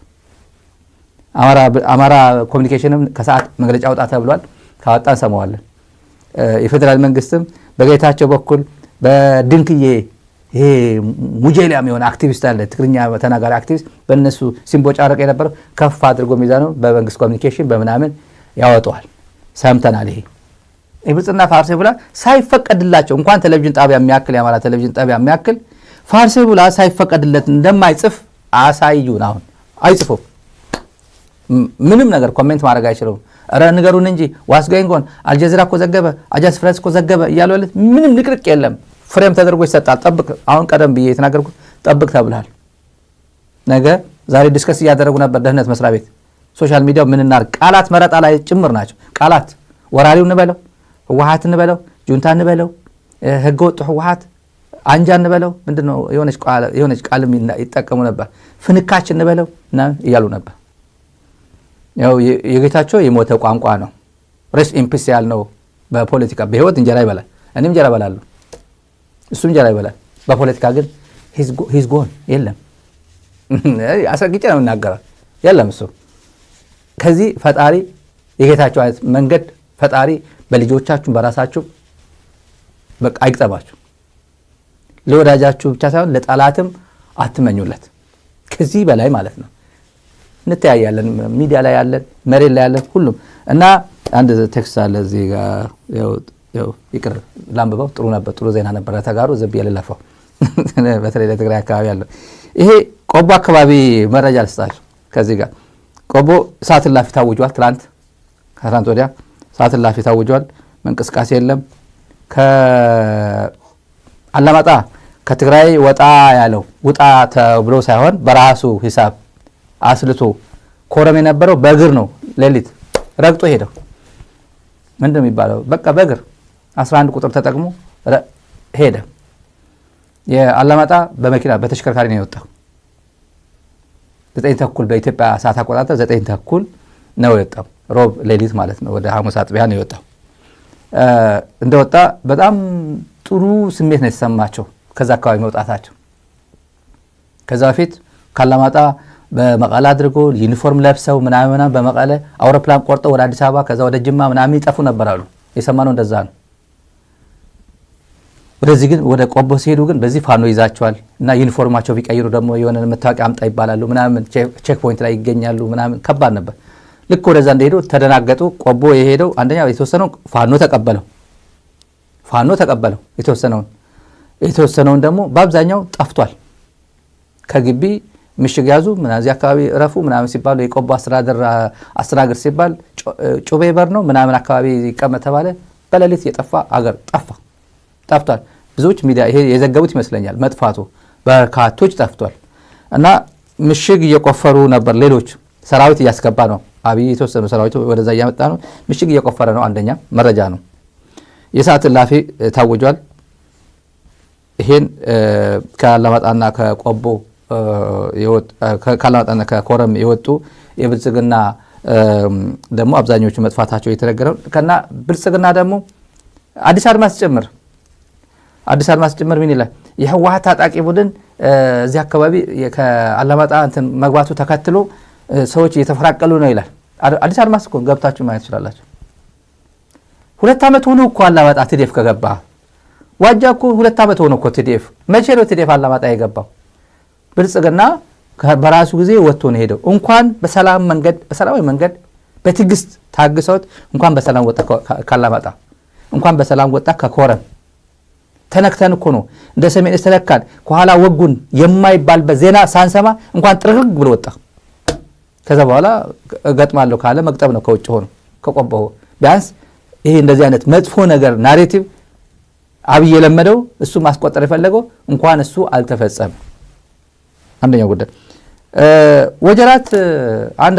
አማራ ኮሙኒኬሽንም ከሰዓት መግለጫ ወጣ ተብሏል ካወጣን ሰማዋለን የፌደራል መንግስትም በጌታቸው በኩል በድንክዬ ይሄ ሙጀሊያም የሆነ አክቲቪስት አለ ትግርኛ ተናጋሪ አክቲቪስት በእነሱ ሲምቦጫረቅ የነበረው ከፍ አድርጎ ሚዛኑ በመንግስት ኮሙኒኬሽን በመናምን ያወጣዋል ሰምተናል ይሄ ብልጽግና ፋርሴ ብላ ሳይፈቀድላቸው እንኳን ቴሌቪዥን ጣቢያ የሚያክል የአማራ ቴሌቪዥን ጣቢያ የሚያክል ፋርሴ ብላ ሳይፈቀድለት እንደማይጽፍ አሳዩን አሁን አይጽፉም ምንም ነገር ኮሜንት ማድረግ አይችሉም አረ ንገሩን እንጂ ዋስጋይንጎን አልጀዚራ እኮ ዘገበ አጃንስ ፍራንስ እኮ ዘገበ እያሉለት ምንም ንቅርቅ የለም ፍሬም ተደርጎ ይሰጣል ጠብቅ አሁን ቀደም ብዬ የተናገርኩት ጠብቅ ተብሏል ነገ ዛሬ ዲስከስ እያደረጉ ነበር ደህንነት መስሪያ ቤት ሶሻል ሚዲያው ምን እናር ቃላት መረጣ ላይ ጭምር ናቸው ቃላት ወራሪው እንበለው ህወሓት እንበለው ጁንታ እንበለው ህገ ወጥ ህወሓት አንጃ እንበለው ምንድነው የሆነች ቃል ይጠቀሙ ነበር ፍንካች እንበለው እና ይያሉ ነበር ያው የጌታቸው የሞተ ቋንቋ ነው ሬስ ኢምፒሲያል ነው በፖለቲካ በህይወት እንጀራ ይበላል እኔም እንጀራ እበላለሁ እሱም እንጀራ ይበላል በፖለቲካ ግን ሂዝ ጎን የለም አስረግጬ ነው እናገራው የለም እሱ ከዚህ ፈጣሪ የጌታቸው አይነት መንገድ ፈጣሪ በልጆቻችሁ በራሳችሁ በቃ አይቅጠባችሁ ለወዳጃችሁ ብቻ ሳይሆን ለጠላትም አትመኙለት ከዚህ በላይ ማለት ነው እንተያያለን ሚዲያ ላይ ያለን መሬት ላይ ያለን ሁሉም እና አንድ ቴክስት አለ እዚህ ጋር ያው ይቅር ላምበው ጥሩ ነበር ጥሩ ዜና ነበር ተጋሩ ዘብ ያለላፈው በተለይ ለትግራይ አካባቢ ያለው ይሄ ቆቦ አካባቢ መረጃ ልስጣችሁ ከዚህ ጋር ቆቦ ሰዓት ላፊ ታውጇል ከትላንት ወዲያ ሰዓት ላፊ ታውጇል መንቀስቃሴ የለም ከአላማጣ ከትግራይ ወጣ ያለው ውጣ ተብሎ ሳይሆን በራሱ ሂሳብ አስልቶ ኮረም የነበረው በእግር ነው ሌሊት ረግጦ ሄደው ምንድነው የሚባለው በቃ በእግር 11 ቁጥር ተጠቅሞ ሄደ የአላማጣ በመኪና በተሽከርካሪ ነው የወጣው 9 ተኩል በኢትዮጵያ ሰዓት አቆጣጠር 9 ተኩል ነው የወጣው ሮብ ሌሊት ማለት ነው ወደ ሐሙስ አጥቢያ ነው የወጣው እንደወጣ በጣም ጥሩ ስሜት ነው የተሰማቸው ከዛ አካባቢ መውጣታቸው ከዛ በፊት ካላማጣ በመቀለ አድርጎ ዩኒፎርም ለብሰው ምናምን በመቀለ አውሮፕላን ቆርጠው ወደ አዲስ አበባ ከዛ ወደ ጅማ ምናምን ይጠፉ ነበራሉ የሰማነው እንደዛ ነው ወደዚህ ግን ወደ ቆቦ ሲሄዱ ግን በዚህ ፋኖ ይዛቸዋል እና ዩኒፎርማቸው ቢቀይሩ ደግሞ የሆነ መታወቂያ አምጣ ይባላሉ ምናምን ቼክ ፖይንት ላይ ይገኛሉ ምናምን ከባድ ነበር ልክ ወደዛ እንደሄዱ ተደናገጡ ቆቦ የሄደው አንደኛ የተወሰነው ፋኖ ተቀበለው የተወሰነውን ደግሞ በአብዛኛው ጠፍቷል ከግቢ ምሽግ ያዙ ምናዚህ አካባቢ ረፉ ምናምን ሲባሉ የቆቦ አስተዳደር ሲባል ጩቤ በር ነው ምናምን አካባቢ ይቀመጥ ተባለ በሌሊት የጠፋ አገር ጠፍቷል ብዙዎች ሚዲያ ይሄ የዘገቡት ይመስለኛል መጥፋቱ በርካቶች ጠፍቷል እና ምሽግ እየቆፈሩ ነበር ሌሎች ሰራዊት እያስገባ ነው አብይ የተወሰኑ ሰራዊት ወደዛ እያመጣ ነው ምሽግ እየቆፈረ ነው አንደኛ መረጃ ነው የሰዓት ላፊ ታውጇል ይሄን ከአላማጣና ከቆቦ ካላማጣና ከኮረም የወጡ የብልጽግና ደግሞ አብዛኞቹ መጥፋታቸው የተነገረው ከና ብልጽግና ደግሞ አዲስ አድማስ ጭምር ምን ይላል? የህወሓት ታጣቂ ቡድን እዚህ አካባቢ ከአላማጣ እንትን መግባቱ ተከትሎ ሰዎች እየተፈራቀሉ ነው ይላል። አዲስ አድማስ እኮ ገብታችሁ ማየት ትችላላችሁ። 2 ዓመት ሆኖ እኮ አላማጣ ቲዲኤፍ ከገባ ዋጃ እኮ 2 ዓመት ሆኖ እኮ ቲዲኤፍ። መቼ ነው ቲዲኤፍ አላማጣ የገባው? ብልጽግና በራሱ ጊዜ ወጥቶ ነው ሄደው። እንኳን በሰላማዊ መንገድ በትግስት ታግሰውት እንኳን በሰላም ወጣ ካላማጣ፣ እንኳን በሰላም ወጣ ከኮረም። ተነክተን እኮ ነው እንደ ሰሜን ተነካን ከኋላ ወጉን የማይባልበት ዜና ሳንሰማ እንኳን ጥርግግ ብሎ ወጣ። ከዛ በኋላ ገጥማለሁ ካለ መቅጠብ ነው ከውጭ ሆኖ ከቆበው። ቢያንስ ይሄ እንደዚህ አይነት መጥፎ ነገር ናሬቲቭ አብይ የለመደው እሱ ማስቆጠር የፈለገው እንኳን እሱ አልተፈጸመ። አንደኛው ጉዳይ ወጀራት አንድ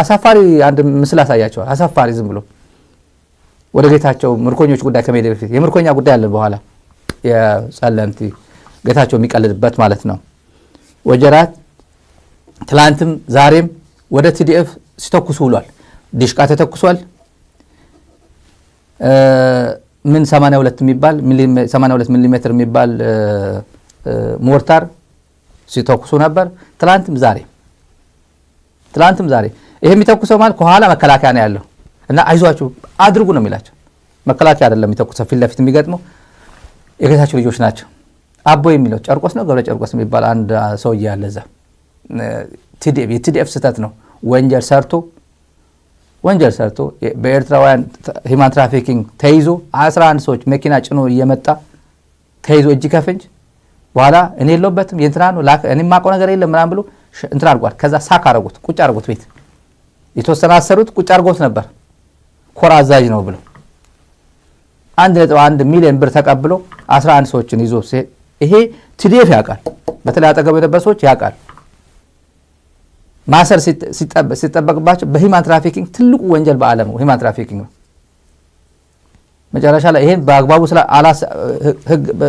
አሳፋሪ አንድ ምስል አሳያቸዋል። አሳፋሪ ዝም ብሎ ወደ ጌታቸው ምርኮኞች ጉዳይ ከመሄድ በፊት የምርኮኛ ጉዳይ አለ በኋላ የጸለምቲ ጌታቸው የሚቀልድበት ማለት ነው። ወጀራት ትላንትም ዛሬም ወደ ቲዲኤፍ ሲተኩሱ ውሏል። ዲሽቃ ተተኩሷል። ምን 82 ሚሊ ሜትር የሚባል ሞርታር ሲተኩሱ ነበር ትላንትም ዛሬ። ይሄ የሚተኩሰው ማለት ከኋላ መከላከያ ነው ያለው እና አይዟችሁ አድርጉ ነው የሚላቸው። መከላከያ አይደለም የሚተኩሰው፣ ፊት ለፊት የሚገጥመው የጌታቸው ልጆች ናቸው። አቦ የሚለው ጨርቆስ ነው ገብረ ጨርቆስ የሚባል አንድ ሰውዬ ያለ እዛ የቲዲኤፍ ስህተት ነው። ወንጀል ሰርቶ በኤርትራውያን ሂማን ትራፊኪንግ ተይዞ 11 ሰዎች መኪና ጭኖ እየመጣ ተይዞ እጅ ከፍንጅ በኋላ እኔ የለውበትም የእንትና ነው እኔ የማውቀው ነገር የለም ምናምን ብሎ እንትን አድርጓል። ከዛ ሳክ አረጉት፣ ቁጭ አድርጎት ቤት የተወሰነ አሰሩት፣ ቁጭ አድርጎት ነበር ኮራ አዛዥ ነው ብሎ 1.1 ሚሊዮን ብር ተቀብሎ 11 ሰዎችን ይዞ ይሄ ቲዲኤፍ ያውቃል። በተለይ አጠገቡ የነበሩ ሰዎች ያውቃል። ማሰር ሲጠበቅባቸው በሂማን ትራፊኪንግ ትልቁ ወንጀል በዓለም ነው ሂማን ትራፊኪንግ ነው። መጨረሻ ላይ ይሄን በአግባቡ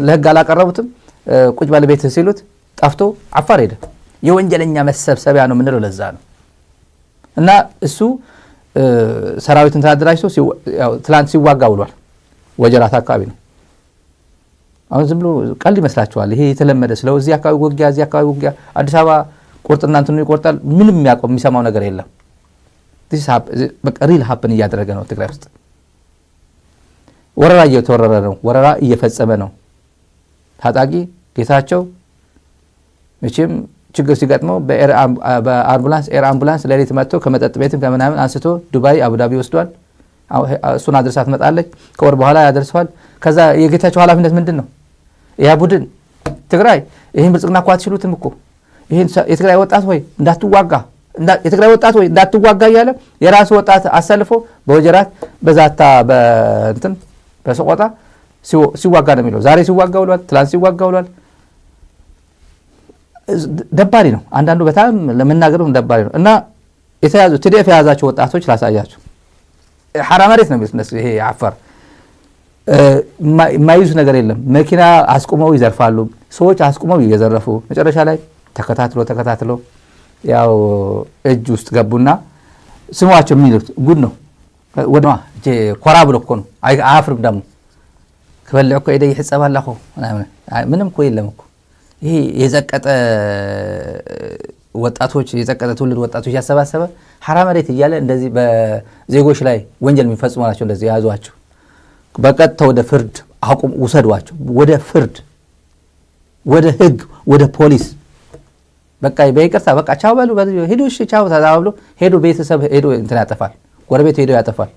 ለህግ አላቀረቡትም። ቁጭ ባለቤት ሲሉት ጠፍቶ አፋር ሄደ። የወንጀለኛ መሰብሰቢያ ነው ምንለው ለዛ ነው። እና እሱ ሰራዊትን ተደራጅቶ ትላንት ሲዋጋ ውሏል። ወጀራት አካባቢ ነው። አሁን ዝም ብሎ ቀልድ ይመስላችኋል? ይሄ የተለመደ ስለው እዚህ አካባቢ ውጊያ አዲስ አበባ ቁርጥና እንትኑ ይቆርጣል። ምንም የሚሰማው ነገር የለም። በቃ ሪል ሀፕን እያደረገ ነው። ትግራይ ውስጥ ወረራ እየተወረረ ነው። ወረራ እየፈጸመ ነው። ታጣቂ ጌታቸው መቼም ችግር ሲገጥመው ኤር አምቡላንስ ሌሊት መጥቶ ከመጠጥ ቤትም ከምናምን አንስቶ ዱባይ አቡዳቢ ወስዷል። እሱን አድርሳ ትመጣለች። ከወር በኋላ ያደርሰዋል። ከዛ የጌታቸው ኃላፊነት ምንድን ነው? ያ ቡድን ትግራይ ይህን ብልጽግና እኮ አትችሉትም እኮ ይህን የትግራይ ወጣት ወይ እንዳትዋጋ እያለ የራሱ ወጣት አሰልፎ በወጀራት በዛታ በሰቆጣ ሲዋጋ ነው የሚለው። ዛሬ ሲዋጋ ውሏል። ትላንት ሲዋጋ ውሏል። ደባሪ ነው። አንዳንዱ በጣም ለመናገርም ደባሪ ነው። እና የተያዙ ቲዲኤፍ የያዛቸው ወጣቶች ላሳያቸው። ሐራ መሬት ነው የሚሉት ይሄ አፋር የማይዙ ነገር የለም። መኪና አስቁመው ይዘርፋሉ። ሰዎች አስቁመው እየዘረፉ መጨረሻ ላይ ተከታትሎ ያው እጅ ውስጥ ገቡና ስሟቸው የሚሉት ጉድ ነው። ወደማ ኮራ ብሎ እኮ ነው። አያፍርም ደግሞ ከበለዕ እኮ ሄደ ይሕጸባል እኮ ምንም እኮ የለም እኮ። ይሄ የዘቀጠ ትውልድ ወጣቶች ያሰባሰበ ሐራ መሬት እያለ እንደዚህ በዜጎች ላይ ወንጀል የሚፈጽሙ ናቸው። እንደዚህ ያዟቸው፣ በቀጥታ ወደ ፍርድ ውሰዷቸው። ወደ ፍርድ፣ ወደ ህግ፣ ወደ ፖሊስ በቃ በይቅርታ በቃ ቻው በሉ ሄዱ። እሺ ቻው ተባብሎ ሄዱ። ቤተሰብ ሄዱ እንትን ያጠፋል፣ ጎረቤት ሄዱ ያጠፋል።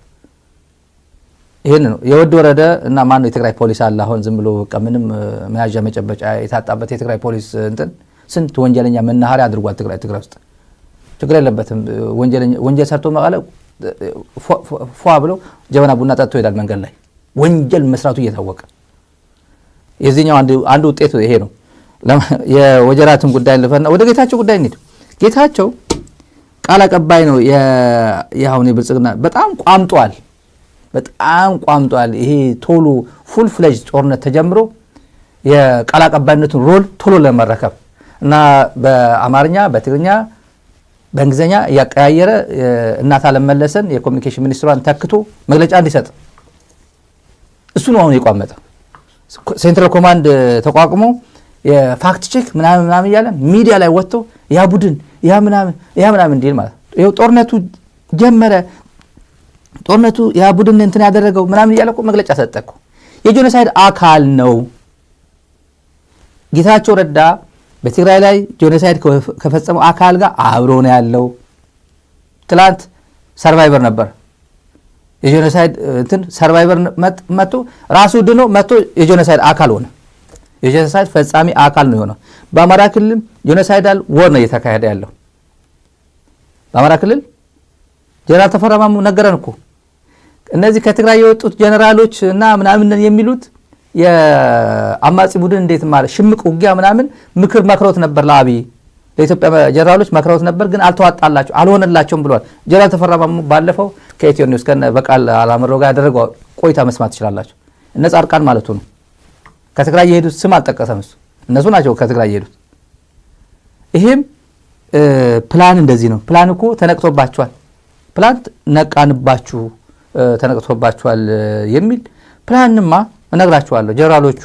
ይሄን ነው የወድ ወረደ እና ማን ነው የትግራይ ፖሊስ አለ። አሁን ዝም ብሎ በቃ ምንም መያዣ መጨበጫ የታጣበት የትግራይ ፖሊስ እንትን ስንት ወንጀለኛ መናኸሪያ አድርጓል። ትግራይ ውስጥ ችግር የለበትም። ወንጀል ሰርቶ መቀለ ፏ ብሎ ጀበና ቡና ጠጥቶ ይሄዳል መንገድ ላይ ወንጀል መስራቱ እየታወቀ። የዚህኛው አንዱ ውጤት ይሄ ነው። የወጀራትን ጉዳይ ልፈና ወደ ጌታቸው ጉዳይ እንሂድ። ጌታቸው ቃል አቀባይ ነው። የአሁን ብልጽግና በጣም ቋምጧል። ይሄ ቶሎ ፉል ፍሌጅ ጦርነት ተጀምሮ የቃል አቀባይነቱን ሮል ቶሎ ለመረከብ እና በአማርኛ በትግርኛ በእንግሊዝኛ እያቀያየረ እናት አለም መለሰን የኮሚኒኬሽን ሚኒስትሯን ተክቶ መግለጫ እንዲሰጥ እሱ ነው አሁን የቋመጠው። ሴንትራል ኮማንድ ተቋቁሞ የፋክት ቼክ ምናምን እያለ ሚዲያ ላይ ወጥቶ ያ ቡድን ያ ምናምን እንዲል ማለት ነው። ይኸው ጦርነቱ ጀመረ፣ ጦርነቱ ያ ቡድን እንትን ያደረገው ምናምን እያለ እኮ መግለጫ ሰጠ እኮ። የጄኖሳይድ አካል ነው። ጌታቸው ረዳ በትግራይ ላይ ጄኖሳይድ ከፈጸመው አካል ጋር አብሮ ነው ያለው። ትላንት ሰርቫይቨር ነበር፣ የጄኖሳይድ እንትን ሰርቫይቨር መጥቶ ራሱ ድኖ መጥቶ የጄኖሳይድ አካል ሆነ። የጄኖሳይድ ፈጻሚ አካል ነው የሆነው። በአማራ ክልል ጄኖሳይዳል ወር ነው እየተካሄደ ያለው። በአማራ ክልል ጀነራል ተፈራ ማሞ ነገረን እኮ እነዚህ ከትግራይ የወጡት ጀነራሎች እና ምናምን የሚሉት የአማጺ ቡድን እንዴት ማለት ሽምቅ ውጊያ ምናምን ምክር መክረውት ነበር ለአብይ ለኢትዮጵያ ጀነራሎች መክረውት ነበር፣ ግን አልተዋጣላቸው አልሆነላቸውም ብሏል። ጀነራል ተፈራ ማሞ ባለፈው ከኢትዮ ኒውስ ከነ በቃል አላምረው ጋር ያደረገው ቆይታ መስማት ትችላላችሁ። እነ ጻድቃን ማለቱ ነው። ከትግራይ የሄዱት ስም አልጠቀሰም እሱ፣ እነሱ ናቸው ከትግራይ የሄዱት። ይሄም ፕላን እንደዚህ ነው። ፕላን እኮ ተነቅቶባቸዋል። ፕላን ነቃንባችሁ ተነቅቶባቸዋል የሚል ፕላንማ እነግራችኋለሁ። ጀነራሎቹ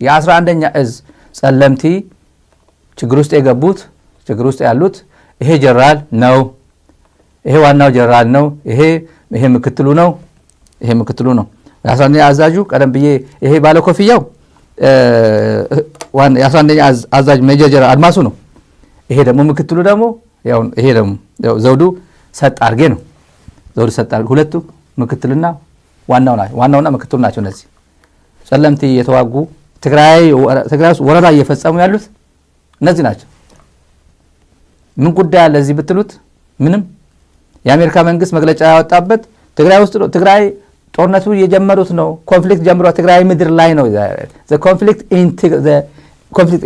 የ11ኛ እዝ ጸለምቲ ችግር ውስጥ የገቡት ችግር ውስጥ ያሉት ይሄ ጀነራል ነው፣ ይሄ ዋናው ጀነራል ነው፣ ይሄ ምክትሉ ነው፣ ይሄ ምክትሉ ነው። የ11ኛ አዛዡ ቀደም ብዬ ይሄ ባለ ኮፍያው የ11ኛ አዛዥ ሜጀር ጀነራል አድማሱ ነው። ይሄ ደግሞ ምክትሉ ደግሞ ያው ይሄ ደግሞ ዘውዱ ሰጥ አርጌ ነው። ዘውዱ ሰጥ አርጌ ሁለቱ ምክትልና ዋናውና ምክትሉ ናቸው። እነዚህ ጸለምቲ የተዋጉ ትግራይ ውስጥ ወረራ እየፈጸሙ ያሉት እነዚህ ናቸው። ምን ጉዳይ አለ እዚህ ብትሉት ምንም። የአሜሪካ መንግስት መግለጫ ያወጣበት ትግራይ ውስጥ ነው። ትግራይ ጦርነቱ የጀመሩት ነው። ኮንፍሊክት ጀምሮ ትግራይ ምድር ላይ ነው። ኮንፍሊክት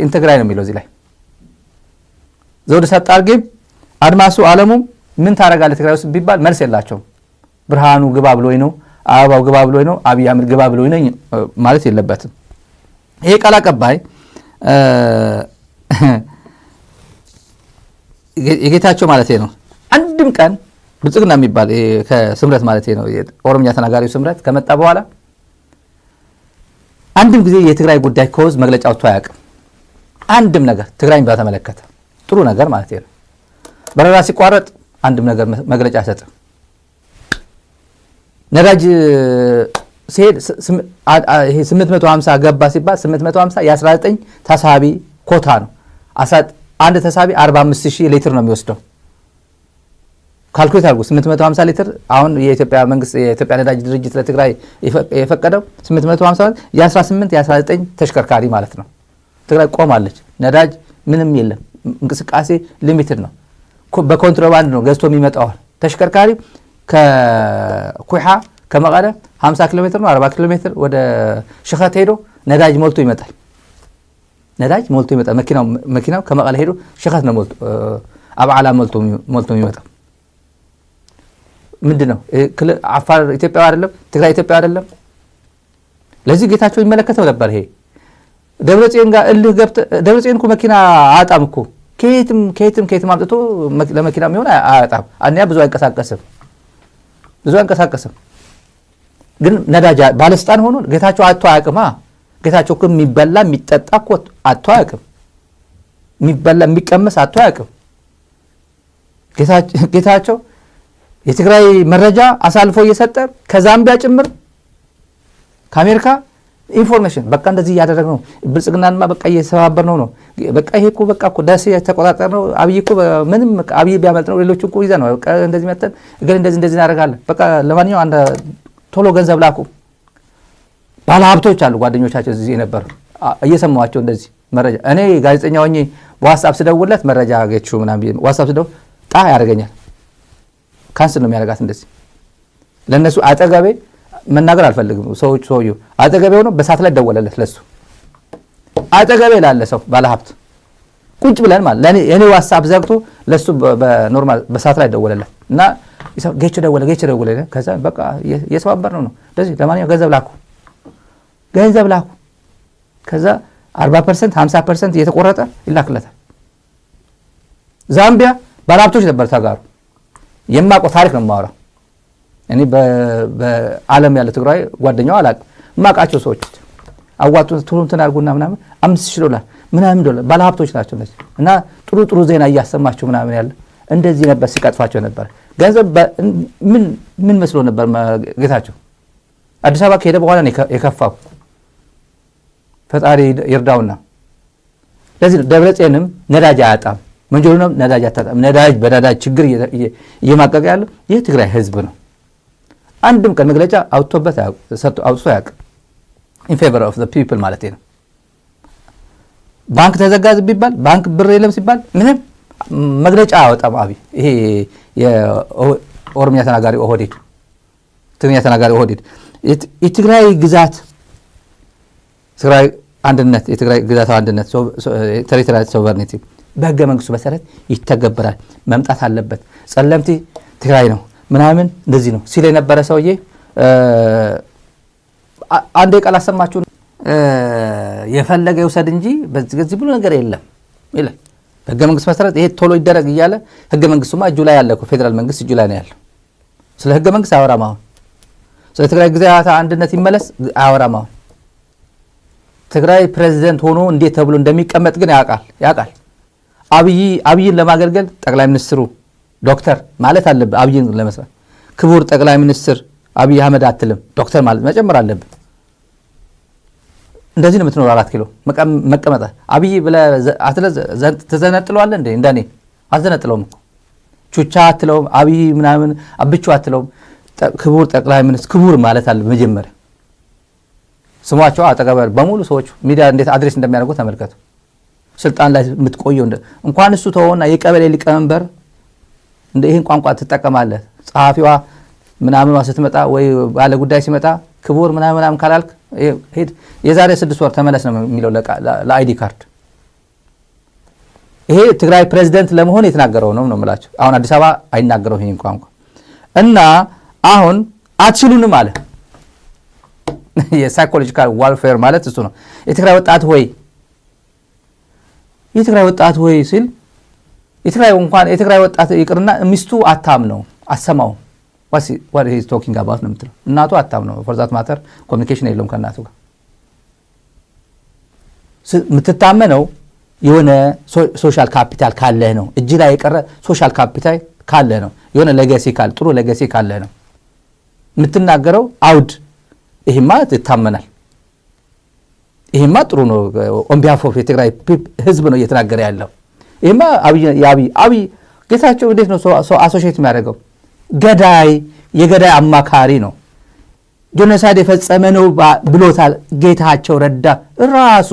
ኢን ትግራይ ነው የሚለው እዚህ ላይ ዘውዱ ሰጥ አርጌ አድማሱ አለሙም ምን ታረጋለህ ትግራይ ውስጥ ቢባል መልስ የላቸውም። ብርሃኑ ግባ ብሎኝ ነው፣ አበባው ግባ ብሎኝ ነው፣ አብይ አህመድ ግባ ብሎኝ ነው ማለት የለበትም። ይሄ ቃል አቀባይ የጌታቸው ማለት ነው። አንድም ቀን ብልጽግና የሚባል ከስምረት ማለት ነው የኦሮምኛ ተናጋሪው ስምረት ከመጣ በኋላ አንድም ጊዜ የትግራይ ጉዳይ ከውዝ መግለጫ ወጥቶ አያውቅም። አንድም ነገር ትግራይን በተመለከተ ጥሩ ነገር ማለት ነው። በረራ ሲቋረጥ አንድም ነገር መግለጫ አይሰጥም። ነዳጅ ሲሄድ 850 ገባ ሲባል 850 የ19 ተሳቢ ኮታ ነው። አንድ ተሳቢ 45000 ሊትር ነው የሚወስደው። ካልኩሌት አድርጉ። 850 ሊትር አሁን የኢትዮጵያ መንግስት የኢትዮጵያ ነዳጅ ድርጅት ለትግራይ የፈቀደው 850 የ18 የ19 ተሽከርካሪ ማለት ነው። ትግራይ ቆማለች። ነዳጅ ምንም የለም። እንቅስቃሴ ሊሚትድ ነው። በኮንትሮባንድ ነው ገዝቶ የሚመጣው ተሽከርካሪ ከኩሓ ከመቀለ 50 ኪሎ ሜትር ነው 40 ኪሎ ሜትር ወደ ሽኸት ሄዶ ነዳጅ ሞልቶ ይመጣል። መኪናው ከመቀለ ሄዶ ሽኸት ነው ሞልቶ አብዓላ ሞልቶ የሚመጣው። ምንድነው አፋር ኢትዮጵያ አይደለም፣ ትግራይ ኢትዮጵያ አይደለም። ለዚህ ጌታቸው ይመለከተው ነበር። ይሄ ደብረጽዮን ጋር እልህ ገብተ ደብረጽዮን እኮ መኪና አጣም እኮ ከየትም አምጥቶ ለመኪና የሚሆን አያጣም። አንያ ብዙ አይንቀሳቀስም። ግን ነዳጅ ባለስልጣን ሆኖ ጌታቸው አጥቶ አያውቅም። ጌታቸው እኮ የሚበላ የሚጠጣ እኮ አጥቶ አያውቅም። የሚበላ የሚቀመስ አጥቶ አያውቅም። ጌታቸው የትግራይ መረጃ አሳልፎ እየሰጠ ከዛምቢያ ጭምር ከአሜሪካ ኢንፎርሜሽን በቃ እንደዚህ እያደረግ ነው። ብልጽግናንማ በቃ እየተባበር ነው። በቃ ይሄ እኮ በቃ እኮ ደስ ተቆጣጣር ነው። አብይ እኮ ምንም አብይ ቢያመልጥ ነው ሌሎቹ እኮ ይዘ ነው በቃ እንደዚህ መተን ግን እንደዚህ እናደርጋለን። በቃ ለማንኛውም አንድ ቶሎ ገንዘብ ላኩ። ባለ ሀብቶች አሉ ጓደኞቻቸው እዚህ የነበሩ እየሰማዋቸው እንደዚህ መረጃ። እኔ ጋዜጠኛ ሆኜ በዋትስአፕ ስደውለት መረጃ አገኘችሁ ምናምን ዋትስአፕ ስደው ጣ ያደርገኛል። ካንስል ነው የሚያደርጋት እንደዚህ ለነሱ አጠገቤ መናገር አልፈልግም። ሰውየው አጠገቤ ሆኖ በሳት ላይ ደወለለት። ለሱ አጠገቤ ላለ ሰው ባለሀብት ቁጭ ብለን ማለት ለኔ ዋትስአፕ ዘግቶ ለሱ በኖርማል በሳት ላይ ደወለለት እና ጌች ደወለ። ከዛ በቃ እየተባበር ነው እንደዚህ ለማንኛውም ገንዘብ ላኩ። ከዛ 40% 50% እየተቆረጠ ይላክለታል። ዛምቢያ ባለሀብቶች ነበር ተጋሩ። የማውቀው ታሪክ ነው የማወራው። እኔ በዓለም ያለ ትግራይ ጓደኛው አላውቅም። ማቃቸው ሰዎች አዋጡ እንትን አድርጉና ምናምን $5,000 ምናምን ዶላር ባለሀብቶች ናቸው እነዚህ እና ጥሩ ዜና እያሰማቸው ምናምን ያለ እንደዚህ ነበር ሲቀጥፋቸው ነበር። ገንዘብ ምን መስሎ ነበር ጌታቸው አዲስ አበባ ከሄደ በኋላ ነው የከፋው። ፈጣሪ ይርዳውና ለዚህ ደብረጽዮንም ነዳጅ አያጣም፣ መንጆሪኖም ነዳጅ አታጣም። ነዳጅ በነዳጅ ችግር እየማቀቀ ያለው ይህ ትግራይ ህዝብ ነው። አንድም ቀን መግለጫ አውጥቶበት አውጥቶ ያውቅ in favor of the people ማለት ነው። ባንክ ተዘጋዝ ቢባል ባንክ ብር የለም ሲባል ምንም መግለጫ አወጣም። አብይ ይሄ የኦሮሚያ ተናጋሪ ኦህዴድ ትግርኛ ተናጋሪ ኦህዴድ የትግራይ ግዛት ትግራይ አንድነት የትግራይ ግዛት አንድነት ቴሪቶሪያል ሶቨርኒቲ በህገ መንግስቱ መሰረት ይተገበራል፣ መምጣት አለበት፣ ጸለምቲ ትግራይ ነው ምናምን እንደዚህ ነው ሲል የነበረ ሰውዬ አንዴ ቃል አሰማችሁ የፈለገ ይውሰድ እንጂ በዚህ ብሎ ነገር የለም ይላል። በህገ መንግስቱ መሰረት ይሄ ቶሎ ይደረግ እያለ ህገ መንግስቱማ እጁ ላይ ያለ ፌደራል መንግስት እጁ ላይ ነው ያለው። ስለ ህገ መንግስት አያወራም። አሁን ስለ ትግራይ ግዛት አንድነት ይመለስ አያወራም። አሁን ትግራይ ፕሬዚደንት ሆኖ እንዴት ተብሎ እንደሚቀመጥ ግን ያውቃል። አብይን ለማገልገል ጠቅላይ ሚኒስትሩ ዶክተር ማለት አለብህ። አብይን ለመስራት ክቡር ጠቅላይ ሚኒስትር አብይ አህመድ አትልም፣ ዶክተር ማለት መጨመር አለብህ። እንደዚህ ነው የምትኖር 4 ኪሎ መቀመጣ አብይ ብለህ ተዘነጥለዋለህ እንዴ? እንደኔ አዘነጥለውም እኮ ቹቻ አትለውም፣ አብይ ምናምን አብቹ አትለውም። ክቡር ጠቅላይ ሚኒስትር ክቡር ማለት አለ መጀመሪያ። ስሟቸው አጠገበር በሙሉ ሰዎች ሚዲያ እንዴት አድሬስ እንደሚያደርጉ ተመልከቱ። ስልጣን ላይ የምትቆየው እንኳን እሱ ተወውና የቀበሌ ሊቀመንበር እንደ ይሄን ቋንቋ ትጠቀማለህ። ጸሐፊዋ ምናምኗ ስትመጣ ወይ ባለ ጉዳይ ሲመጣ ክቡር ምናምን ካላልክ ሄድ የዛሬ 6 ወር ተመለስ ነው የሚለው ለአይዲ ካርድ። ይሄ ትግራይ ፕሬዝዳንት ለመሆን የተናገረው ነው የምላችሁ። አሁን አዲስ አበባ አይናገረው ይሄን ቋንቋ እና አሁን አትችሉንም አለ። የሳይኮሎጂካል ዋርፌር ማለት እሱ ነው። የትግራይ ወጣት ሆይ ሲል የትግራይ ወጣት ይቅርና ሚስቱ አታምነው አሰማው what he is talking about ነው የምትለው። እናቱ አታምነው for that matter ኮሚኒኬሽን የለውም ከእናቱ ጋር። የምትታመነው የሆነ ሶሻል ካፒታል ካለህ ነው። እጅ ላይ የቀረ ሶሻል ካፒታል ካለህ ነው። የሆነ ሌጋሲ ጥሩ ሌጋሲ ካለህ ነው የምትናገረው አውድ። ይሄማ ይታመናል፣ ይሄማ ጥሩ ነው። on behalf of የትግራይ ህዝብ ነው እየተናገረ ያለው። ይሄማ አብይ ጌታቸው እንዴት ነው ሰው አሶሺየት የሚያደርገው? የገዳይ አማካሪ ነው። ጄኖሳይድ የፈጸመ ነው ብሎታል ጌታቸው ረዳ ራሱ።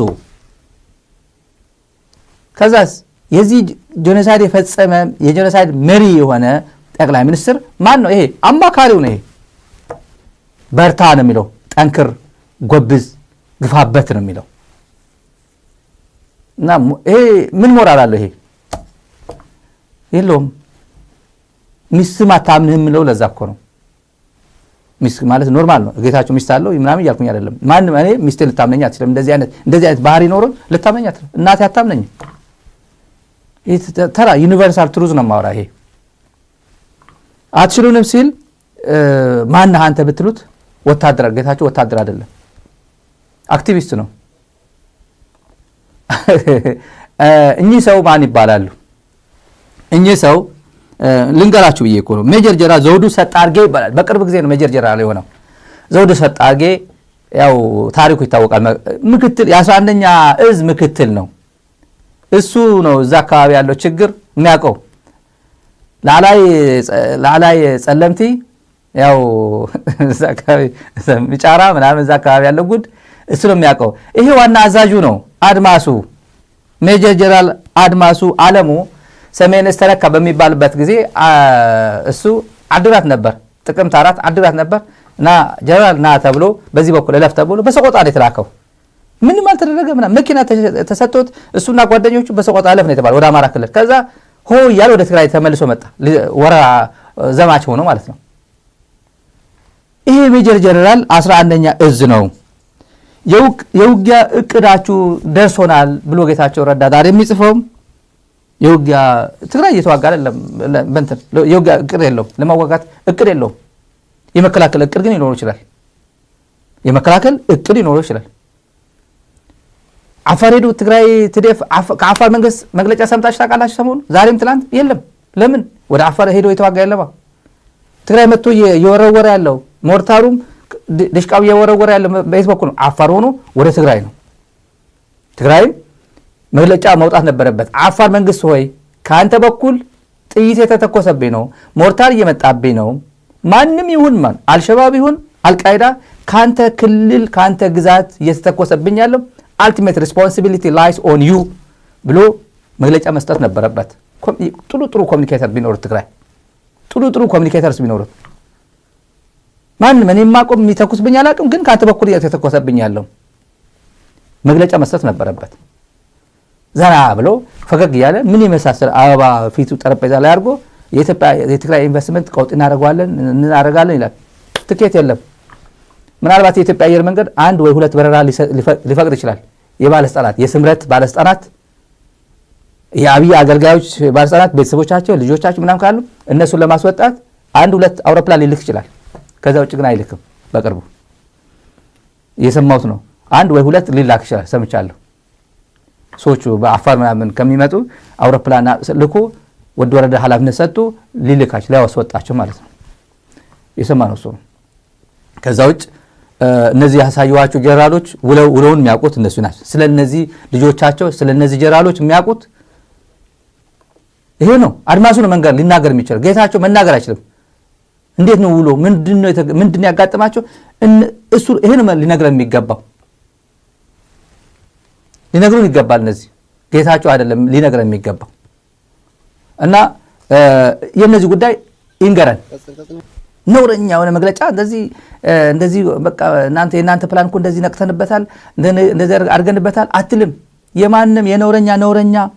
ከዛስ የዚህ ጄኖሳይድ የፈጸመ የጄኖሳይድ መሪ የሆነ ጠቅላይ ሚኒስትር ማን ነው? ይሄ አማካሪው ነው። ይሄ በርታ ነው የሚለው፣ ጠንክር፣ ጎብዝ፣ ግፋበት ነው የሚለው። እና ይሄ ምን ሞራል አለው? ይሄ የለውም። ሚስት ማታምንህም ነው። ለዛ እኮ ነው ሚስት ማለት ኖርማል ነው። ጌታቸው ሚስት አለው ምናምን እያልኩኝ አይደለም። ማንም እኔ ሚስቴ ልታምነኝ አትችልም። እንደዚህ አይነት ባህሪ ኖሮ ልታምነኝ አትችልም። እናቴ አታምነኝ። ይሄ ተራ ዩኒቨርሳል ትሩዝ ነው የማወራ። ይሄ አትችሉንም ሲል ማነህ አንተ ብትሉት ወታደር ጌታቸው ወታደር አይደለም፣ አክቲቪስት ነው። እኚህ ሰው ማን ይባላሉ? እኚህ ሰው ልንገራችሁ ብዬ እኮ ነው። ሜጀር ጀነራል ዘውዱ ሰጣርጌ ይባላል። በቅርብ ጊዜ ነው ሜጀር ጀነራል የሆነው ዘውዱ ሰጣርጌ። ያው ታሪኩ ይታወቃል። ምክትል የ11ኛ እዝ ምክትል ነው። እሱ ነው እዛ አካባቢ ያለው ችግር የሚያውቀው። ላላይ ጸለምቲ ያው እዛ አካባቢ ሚጫራ ምናምን እዛ አካባቢ ያለው ጉድ እሱ ነው የሚያውቀው። ይሄ ዋና አዛዡ ነው አድማሱ፣ ሜጀር ጀነራል አድማሱ አለሙ ሰሜን እስተረካ በሚባልበት ጊዜ እሱ አድራት ነበር። ጥቅምት 4 አድራት ነበር እና ጀነራል ና ተብሎ በዚህ በኩል እለፍ ተብሎ በሰቆጣ ነው የተላከው። ምንም አልተደረገ ምናምን መኪና ተሰጥቶት እሱና ጓደኞቹ በሰቆጣ እለፍ ነው የተባለው ወደ አማራ ክልል። ከዛ ሆ እያለ ወደ ትግራይ ተመልሶ መጣ። ወራ ዘማች ሆኖ ማለት ነው። ይሄ ሜጀር ጀነራል 11ኛ እዝ ነው። የውጊያ እቅዳችሁ ደርሶናል ብሎ ጌታቸው ረዳ ዛሬ የሚጽፈው የውጊያ ትግራይ እየተዋጋ አይደለም። የውጊያ እቅድ የለውም፣ ለማዋጋት እቅድ የለውም። የመከላከል እቅድ ግን ሊኖረው ይችላል። የመከላከል እቅድ ሊኖረው ይችላል። አፋር ሄዱ ትግራይ ትደፍ ከአፋር መንግስት መግለጫ ሰምታችሁ ታውቃላችሁ? ሰሞኑ ዛሬም ትላንት የለም። ለምን ወደ አፋር ሄዶ የተዋጋ ያለባ ትግራይ መጥቶ እየወረወረ ያለው ሞርታሩም ደሽቃው እየወረወረ ያለው በየት በኩል ነው? አፋር ሆኖ ወደ ትግራይ ነው። ትግራይም መግለጫ መውጣት ነበረበት። አፋር መንግስት ሆይ ከአንተ በኩል ጥይት የተተኮሰብኝ ነው፣ ሞርታር እየመጣብኝ ነው፣ ማንም ይሁን ማን አልሸባብ ይሁን አልቃይዳ ካንተ ክልል ካንተ ግዛት እየተተኮሰብኝ ያለው ultimate responsibility lies on you ብሎ መግለጫ መስጠት ነበረበት። ጥሩ ኮሚኒኬተር ቢኖር ትግራይ ጥሩ ኮሚኒኬተርስ ቢኖር ማንም እኔ ማቆም የሚተኩስብኝ አላቅም፣ ግን ካንተ በኩል እየተተኮሰብኝ ያለው መግለጫ መስጠት ነበረበት። ዘና ብሎ ፈገግ ያለ ምን ይመሳሰል አበባ ፊቱ ጠረጴዛ ላይ አድርጎ የትግራይ ኢንቨስትመንት ቀውጥ እናደርጋለን ይላል። ትኬት የለም። ምናልባት የኢትዮጵያ አየር መንገድ አንድ ወይ ሁለት በረራ ሊፈቅድ ይችላል። የባለስልጣናት የስምረት ባለስልጣናት የአብይ አገልጋዮች ባለስልጣናት ቤተሰቦቻቸው ልጆቻቸው ምናምን ካሉ እነሱን ለማስወጣት አንድ ሁለት አውሮፕላን ሊልክ ይችላል። ከዛ ውጭ ግን አይልክም። በቅርቡ የሰማሁት ነው። አንድ ወይ ሁለት ሊላክ ይችላል ሰምቻለሁ። ሰዎቹ በአፋር ምናምን ከሚመጡ አውሮፕላን ልኮ ወደ ወረዳ ኃላፊነት ሰጥቶ ሊልካቸው ሊያስወጣቸው ማለት ነው። የሰማነው እሱ ነው። ከዛ ውጭ እነዚህ ያሳዩዋቸው ጀነራሎች ውለውን የሚያውቁት እነሱ ናቸው። ስለነዚህ ልጆቻቸው ስለነዚህ ጀነራሎች የሚያውቁት ይሄ ነው። አድማሱ ነው መንገር ሊናገር የሚችለው። ጌታቸው መናገር አይችልም። እንዴት ነው ውሎ ምንድነው ያጋጥማቸው? እሱ ይሄ ነው ሊነግረን የሚገባው። ሊነግሩን ይገባል። እነዚህ ጌታቸው አይደለም ሊነግረን የሚገባው እና የነዚህ ጉዳይ ይንገረን። ነውረኛ የሆነ መግለጫ እንደዚህ በቃ የእናንተ ፕላን እኮ እንደዚህ ነቅተንበታል እንደዚህ አድርገንበታል አትልም። የማንም የነውረኛ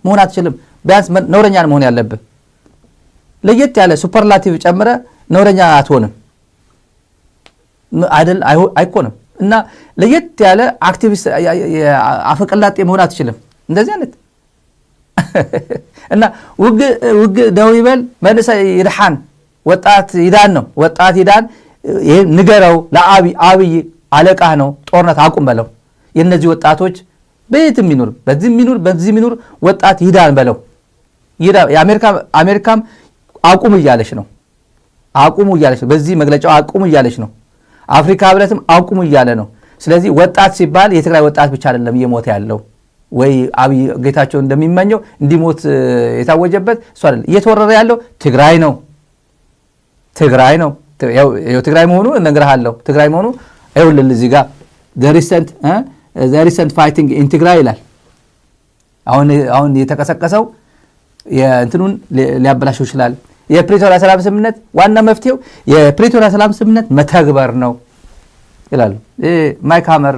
መሆን አትችልም። ቢያንስ ነውረኛ መሆን ያለብህ ለየት ያለ ሱፐርላቲቭ ጨምረ ነውረኛ አትሆንም አይደል? አይኮንም። እና ለየት ያለ አክቲቪስት አፈቀላጤ መሆን አትችልም። እንደዚህ አይነት እና ውግ ደው ይበል መልሰ ይድሓን ወጣት ይዳን ነው። ወጣት ይዳን ይሄ ንገረው ለአብይ አለቃ ነው። ጦርነት አቁም በለው። የነዚህ ወጣቶች በየትም ይኑር በዚህ ሚኑር ወጣት ይዳን በለው። የአሜሪካም አቁም እያለች ነው። በዚህ መግለጫው አቁም እያለች ነው። አፍሪካ ህብረትም አቁም እያለ ነው። ስለዚህ ወጣት ሲባል የትግራይ ወጣት ብቻ አይደለም እየሞተ ያለው ወይ አብይ ጌታቸው እንደሚመኘው እንዲሞት የታወጀበት እሱ አይደለም። እየተወረረ ያለው ትግራይ ነው። ያው ትግራይ መሆኑ እነግርሃለሁ። ትግራይ መሆኑ አይውልል እዚህ ጋር the recent fighting in ትግራይ ይላል። አሁን የተቀሰቀሰው የእንትኑን ሊያበላሽው ይችላል። የፕሪቶሪያ ሰላም ስምምነት ዋና መፍትሄው የፕሪቶሪያ ሰላም ስምምነት መተግበር ነው ይላሉ። ማይክ ሃመር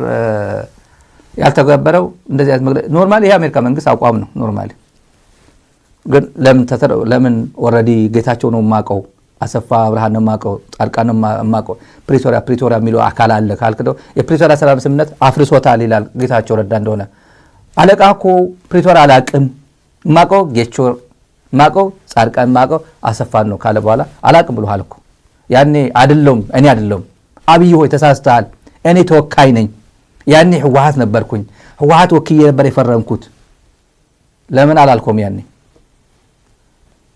ያልተገበረው እንደዚህ አይነት መግለጫ ኖርማሊ የአሜሪካ መንግስት አቋም ነው። ኖርማሊ ግን ለምን ኦሬዲ ጌታቸው ነው ማቀው አሰፋ ብርሃን ነው ማቀው ጣርቃን ነው ማቀው ፕሪቶሪያ የሚለው አካል አለ ካልከው የፕሪቶሪያ ሰላም ስምምነት አፍርሶታል ይላል ጌታቸው ረዳ እንደሆነ አለቃ እኮ ፕሪቶሪያ አላቅም ማቀው ጌቾ ማቀው ጻድቃን ማቀው አሰፋን ነው ካለ በኋላ አላቅም ብሎሃል እኮ ያኔ አይደለም እኔ አይደለም አብይ ሆይ ተሳስተሃል እኔ ተወካይ ነኝ ያኔ ህወሓት ነበርኩኝ ህወሓት ወክዬ ነበር የፈረምኩት ለምን አላልኩም ያኔ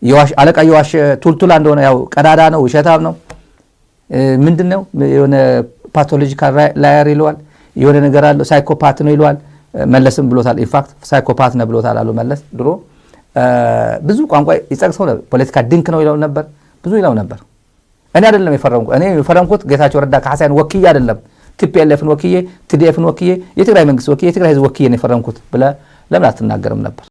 የዋሽ አለቃ የዋሽ ቱልቱላ እንደሆነ ያው ቀዳዳ ነው ውሸታም ነው ምንድነው የሆነ ፓቶሎጂካል ላየር ይለዋል የሆነ ነገር አለው ሳይኮፓት ነው ይለዋል መለስም ብሎታል ኢንፋክት ሳይኮፓት ነው ብሎታል አሉ መለስ ድሮ ብዙ ቋንቋ ይጸቅሰው ነበር ፖለቲካ ድንክ ነው ይለው ነበር ብዙ ይለው ነበር እኔ አይደለም የፈረምኩት ጌታቸው ረዳ ከሐሳን ወክዬ አይደለም ቲፒኤልኤፍን ወክዬ ቲዲኤፍን ወክዬ የትግራይ መንግስት ወክዬ የትግራይ ህዝብ ወክዬ ነው የፈረምኩት ብለ ለምን አትናገርም ነበር